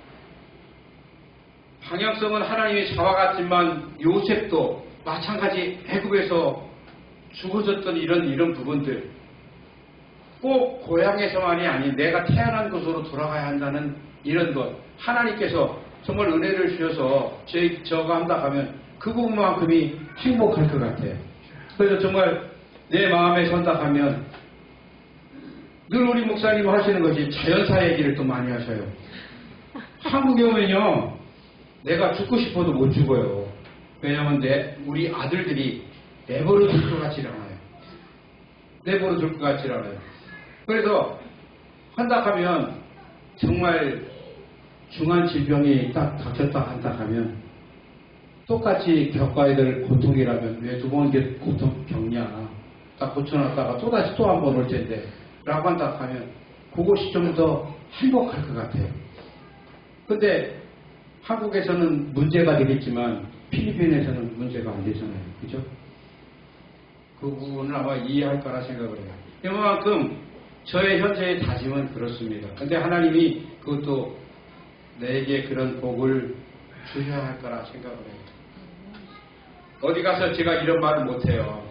방향성은 하나님이 잡아갔지만 요셉도 마찬가지 애굽에서 죽어졌던 이런 부분들 꼭 고향에서만이 아닌 내가 태어난 곳으로 돌아가야 한다는 이런 것 하나님께서 정말 은혜를 주셔서 저가 한다 하면 그 부분만큼이 행복할 것 같아요. 그래서 정말 내 마음에 선다 하면 늘 우리 목사님 하시는 것이 자연사 얘기를 또 많이 하셔요. 한국에 오면요 내가 죽고 싶어도 못 죽어요. 왜냐하면 우리 아들들이 내버려 둘 것 같지 않아요. 내버려 둘 것 같지 않아요. 그래서 한다 하면 정말 중한 질병이 딱 닥쳤다 한다 하면 똑같이 겪어야 될 고통이라면 왜 두 번 고통 겪냐. 딱 고쳐놨다가 또다시 또 한 번 올 텐데 라고 한다 하면 그것이 좀 더 행복할 것 같아요. 근데 한국에서는 문제가 되겠지만 필리핀에서는 문제가 안 되잖아요. 그죠? 그 부분을 아마 이해할 거라 생각을 해요. 이만큼 저의 현재의 다짐은 그렇습니다. 근데 하나님이 그것도 내게 그런 복을 주셔야 할 거라 생각을 해요. 어디 가서 제가 이런 말을 못해요.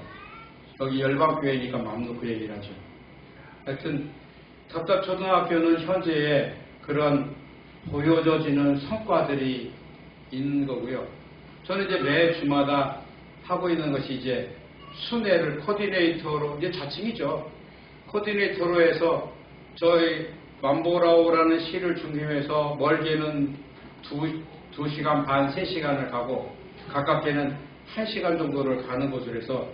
여기 열방교회니까 마음 놓고 얘기를 하죠. 하여튼 답답초등학교는 현재의 그런 보여져지는 성과들이 있는 거고요. 저는 이제 매 주마다 하고 있는 것이 이제 순회를 코디네이터로 이제 자칭이죠. 코디네이터로 해서 저희 만보라오라는 시를 중심해서 멀게는 2시간 반, 3시간을 가고 가깝게는 1시간 정도를 가는 곳을 해서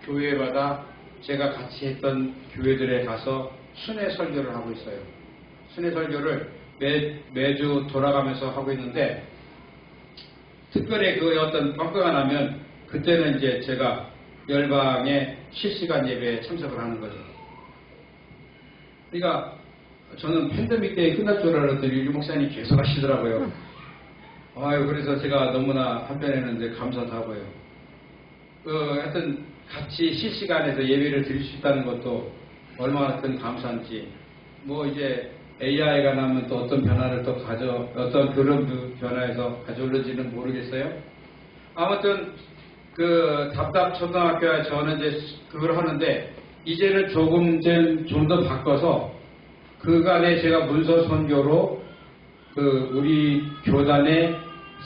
교회마다 제가 같이 했던 교회들에 가서 순회 설교를 하고 있어요. 순회 설교를 매주 돌아가면서 하고 있는데 특별히 그 어떤 평가가 나면 그때는 이제 제가 열방의 실시간 예배에 참석을 하는 거죠. 그러니까 저는 팬데믹 때 끝날 줄 알았더니 유 목사님 계속 하시더라고요. 그래서 제가 너무나 한편에는 이제 감사도 하고요. 하여튼 같이 실시간에서 예배를 드릴 수 있다는 것도 얼마나 큰 감사인지. 뭐 이제 AI가 나면 또 어떤 변화를 또 어떤 그런 변화에서 가져올는지는 모르겠어요. 아무튼 그 답답초등학교에 저는 이제 그걸 하는데 이제는 좀 더 바꿔서 그간에 제가 문서 선교로 우리 교단의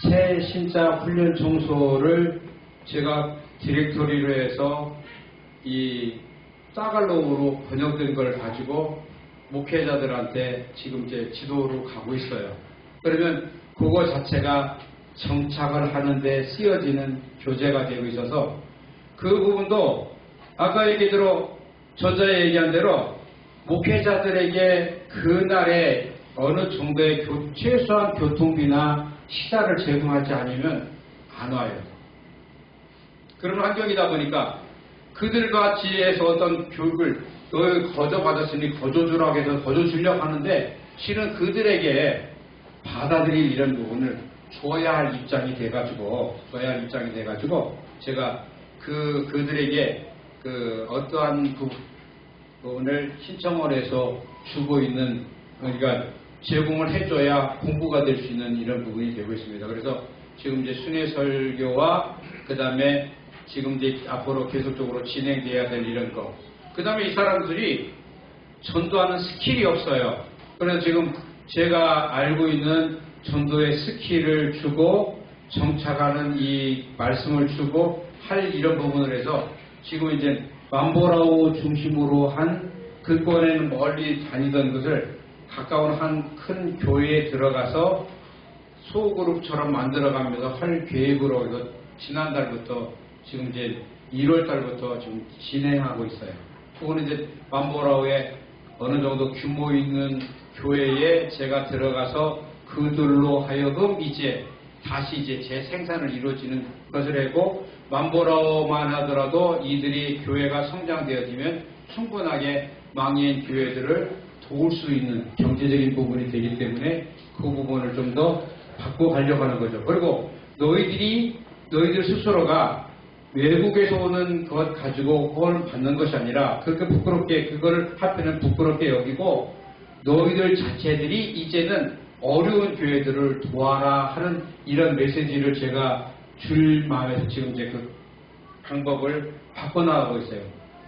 새 신자 훈련 청소를 제가 디렉토리로 해서 이 따갈로우로 번역된 걸 가지고 목회자들한테 지금 이제 지도로 가고 있어요. 그러면 그거 자체가 정착을 하는데 쓰여지는 교재가 되고 있어서 그 부분도 아까 얘기대로 저자에 얘기한 대로 목회자들에게 그날에 어느 정도의 최소한 교통비나 시사를 제공하지 않으면 안 와요. 그런 환경이다 보니까 그들과 같이 해서 어떤 교육을 거저 받았으니 거저 주라고 해서 거저 주려고 하는데 실은 그들에게 받아들일 이런 부분을 줘야 할 입장이 돼가지고 제가 그들에게 어떠한 부분을 신청을 해서 주고 있는 그러니까 제공을 해줘야 공부가 될 수 있는 이런 부분이 되고 있습니다. 그래서 지금 이제 순회 설교와 그 다음에 지금 이제 앞으로 계속적으로 진행돼야 될 이런 거. 그 다음에 이 사람들이 전도하는 스킬이 없어요. 그래서 지금 제가 알고 있는 전도의 스킬을 주고 정착하는 이 말씀을 주고 할 이런 부분을 해서 지금 이제 만보라오 중심으로 한 그권에는 멀리 다니던 것을 가까운 한 큰 교회에 들어가서 소그룹처럼 만들어가면서 할 계획으로 이거 지난달부터 지금 이제 1월 달부터 지금 진행하고 있어요. 그거는 이제 만보라우에 어느 정도 규모 있는 교회에 제가 들어가서 그들로 하여금 이제 다시 이제 재생산을 이루어지는 것을 하고 만보라우만 하더라도 이들이 교회가 성장되어지면 충분하게 망인 교회들을 도울 수 있는 경제적인 부분이 되기 때문에 그 부분을 좀 더 바꿔가려고 하는 거죠. 그리고 너희들 스스로가 외국에서 오는 것 가지고 그걸 받는 것이 아니라 그렇게 부끄럽게 그걸 하편은 부끄럽게 여기고 너희들 자체들이 이제는 어려운 교회들을 도와라 하는 이런 메시지를 제가 줄 마음에서 지금 이제 그 방법을 바꿔나가고 있어요.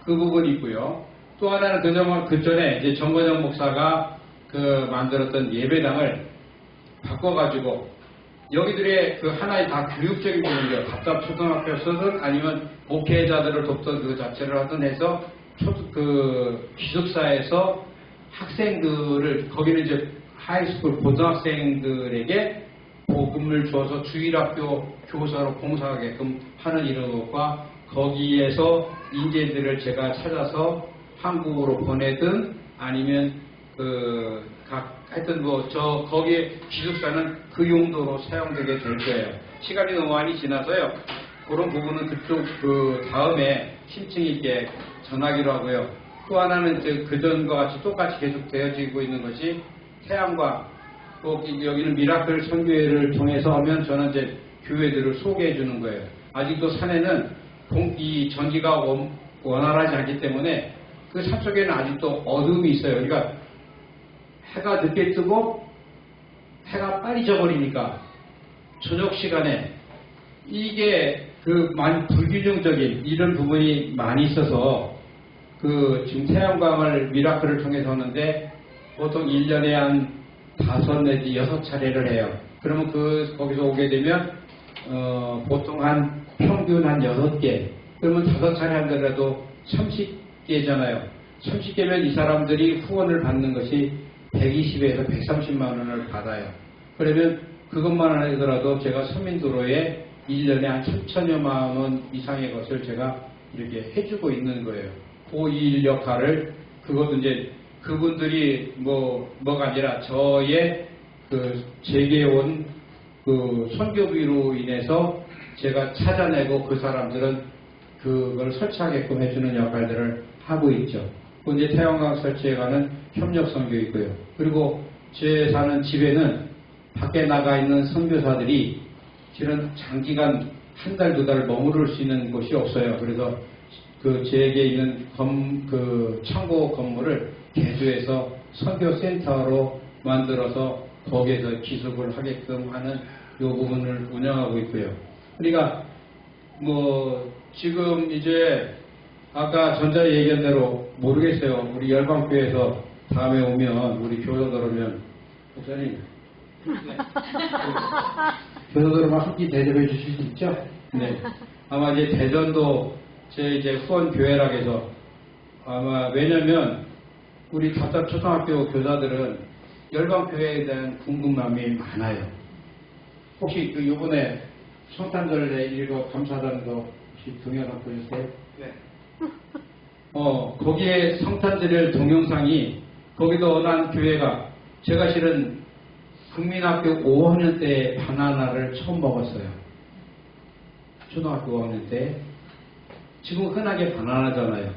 그 부분이 있고요. 또 하나는 그 전에 이제 정건영 목사가 그 만들었던 예배당을 바꿔가지고 여기들의 그 하나의 다 교육적인 부분이에요. 답답 초등학교였든 아니면 목회자들을 돕던 그 자체를 하든 해서 그 기숙사에서 학생들을 거기는 이제 하이스쿨 고등학생들에게 복음을 주어서 주일학교 교사로 봉사하게끔 하는 이런 것과 거기에서 인재들을 제가 찾아서 한국으로 보내든 아니면 하여튼 거기에 기숙사는 그 용도로 사용되게 될 거예요. 시간이 너무 많이 지나서요. 그런 부분은 그쪽 다음에 심층 있게 전하기로 하고요. 또 하나는 그전과 같이 똑같이 계속 되어지고 있는 것이 태양광, 또 여기는 미라클 선교회를 통해서 하면 저는 이제 교회들을 소개해 주는 거예요. 아직도 산에는 이 전기가 원활하지 않기 때문에 그 산 속에는 아직도 어둠이 있어요. 그러니까 해가 늦게 뜨고 해가 빨리 져버리니까 저녁 시간에 이게 많이 불균형적인 이런 부분이 많이 있어서 지금 태양광을 미라클을 통해서 하는데 보통 1년에 한 5 내지 6차례를 해요. 그러면 거기서 오게 되면 보통 평균 한 6개, 그러면 5차례 하더라도 30개잖아요. 30개면 이 사람들이 후원을 받는 것이 120에서 130만 원을 받아요. 그러면 그것만 하더라도 제가 서민도로에 1년에 한 3천여만 원 이상의 것을 제가 이렇게 해주고 있는 거예요. 그 일 역할을, 그것도 이제 그분들이 뭐가 아니라 저의 제게 온 선교비로 인해서 제가 찾아내고 그 사람들은 그걸 설치하게끔 해주는 역할들을 하고 있죠. 이제 태양광 설치에 관한 협력 선교이고요. 그리고 제 사는 집에는 밖에 나가 있는 선교사들이 실은 장기간 1달, 2달 머무를 수 있는 곳이 없어요. 그래서 제게 있는 창고 건물을 개조해서 선교센터로 만들어서 거기에서 기숙을 하게끔 하는 이 부분을 운영하고 있고요. 그러니까 지금 이제 아까 전자 얘기한 대로 모르겠어요. 우리 열방교회에서 다음에 오면 우리 교사들 오면 목사님 교사들만 함께 대접해 주실 수 있죠? 네. 아마 이제 대전도 제 이제 후원 교회라 해서 아마 왜냐면 우리 답답 초등학교 교사들은 열방교회에 대한 궁금함이 많아요. 혹시 요번에 성탄절에 읽어 감사하다는 거 혹시 동영상 보셨어요? 네. 거기에 성탄절 동영상이 거기도 어느 한 교회가 제가 실은 국민학교 5학년 때 바나나를 처음 먹었어요. 초등학교 5학년 때. 지금 흔하게 바나나잖아요.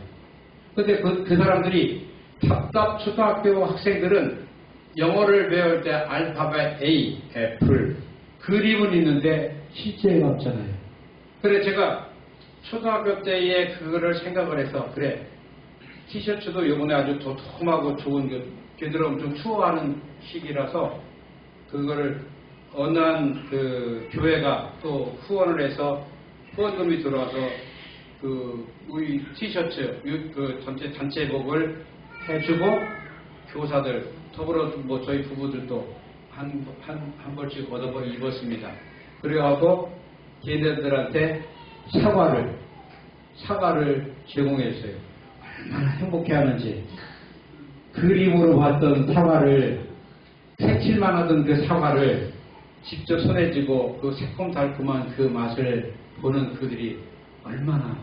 근데 그 사람들이 답답 초등학교 학생들은 영어를 배울 때 알파벳 A, 애플, 그림은 있는데 실제가 없잖아요. 그래 제가 초등학교 때에 그거를 생각을 해서 그래 티셔츠도 요번에 아주 도톰하고 좋은 걔들은 엄청 추워하는 시기라서 그거를 어느 한 교회가 또 후원을 해서 후원금이 들어와서 우리 티셔츠 전체 단체복을 해주고 교사들 더불어 저희 부부들도 한 벌씩 얻어버 입었습니다. 그래가지고 걔네들한테 사과를 제공했어요. 얼마나 행복해하는지. 그림으로 봤던 사과를 색칠만 하던 그 사과를 직접 손에 쥐고 그 새콤달콤한 그 맛을 보는 그들이 얼마나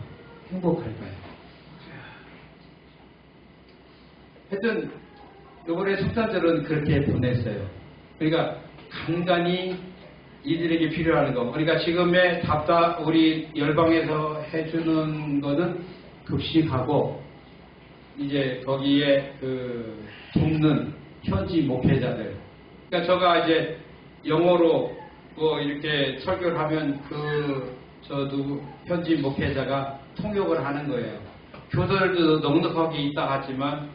행복할까요? 하여튼 이번에 성탄절은 그렇게 보냈어요. 그러니까 간간히 이들에게 필요한 거. 그러니까 지금의 우리 열방에서 해주는 거는 급식하고 이제 거기에 그 돕는 현지 목회자들. 그러니까 제가 이제 영어로 뭐 이렇게 설교를 하면 저도 현지 목회자가 통역을 하는 거예요. 교사들도 넉넉하게 있다 하지만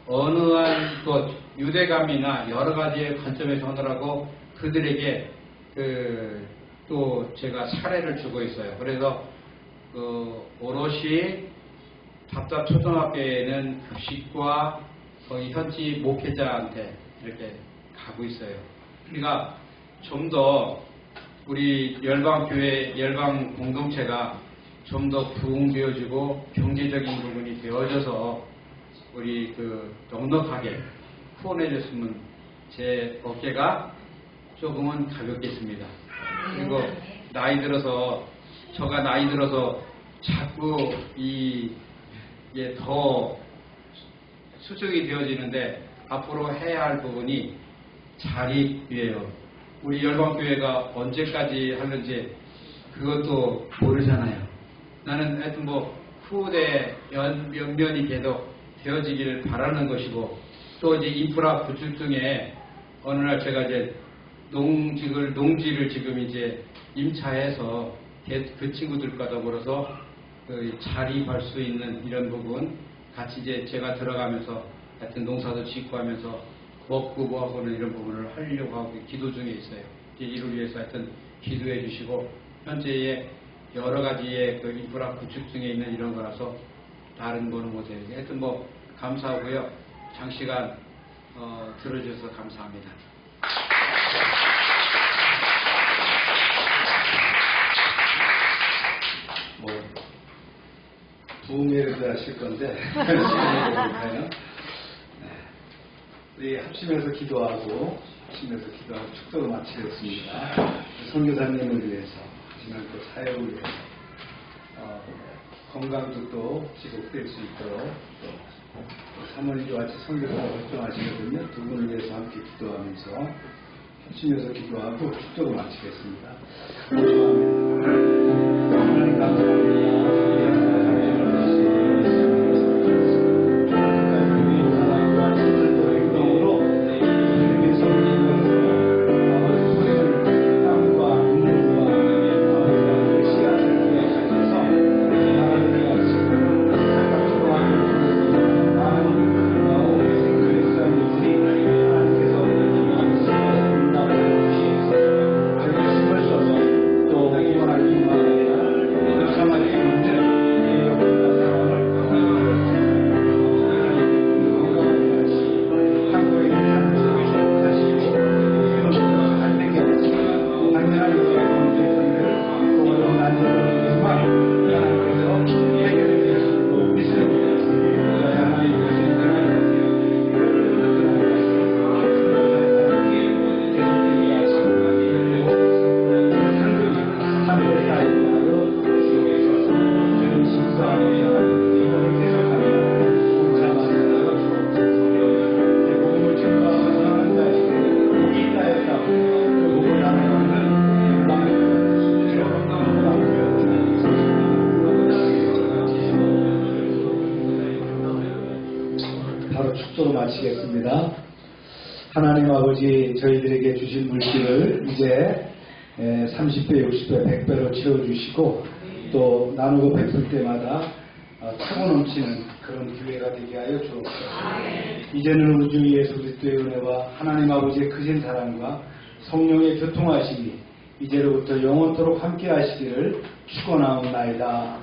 어느 한 유대감이나 여러 가지의 관점에서 하느라고 그들에게 또 제가 사례를 주고 있어요. 그래서 오롯이 답답 초등학교에는 급식과 거기 현지 목회자한테 이렇게 가고 있어요. 그러니까 좀 더 우리 열방교회, 열방 공동체가 좀 더 부흥되어지고 경제적인 부분이 되어져서 우리 넉넉하게 후원해줬으면 제 어깨가 조금은 가볍겠습니다. 그리고 저가 나이 들어서 자꾸 이게 더 수정이 되어지는데 앞으로 해야 할 부분이 자립이에요. 우리 열방교회가 언제까지 하는지 그것도 모르잖아요. 나는 하여튼 후대 연면이 계속 되어지기를 바라는 것이고, 또 이제 인프라 구축 중에 어느 날 제가 이제 농지를 지금 이제 임차해서 그 친구들과 더불어서 자립할 수 있는 이런 부분 같이 이제 제가 들어가면서 하여튼 농사도 짓고 하면서 먹고 뭐하고는 이런 부분을 하려고 하고 기도 중에 있어요. 이제 이를 위해서 하여튼 기도해 주시고, 현재의 여러 가지의 인프라 구축 중에 있는 이런 거라서 다른 거는 못해요. 하여튼 감사하고요. 장시간 들어주셔서 감사합니다. 부흥회를 하실 건데 시간이 우리 합심해서 기도하고 축도로 마치겠습니다. 선교사님을 위해서 하시는 그 사역을 위해서 건강도 또 지속될 수 있도록 또 사모님과 같이 선교사가 결정하시거든요. 두 분을 위해서 함께 기도하면서 합심해서 기도하고 축도로 마치겠습니다. 하나님 감사합니다. 마치겠습니다. 하나님 아버지, 저희들에게 주신 물질을 이제 30배, 60배, 100배로 채워주시고 또 나누고 베풀 때마다 차고 넘치는 그런 기회가 되게 하여 주옵소서. 이제는 우리 주 예수 그리스도의 은혜와 하나님 아버지의 크신 사랑과 성령의 교통하심이 이제로부터 영원토록 함께 하시기를 축원하옵나이다.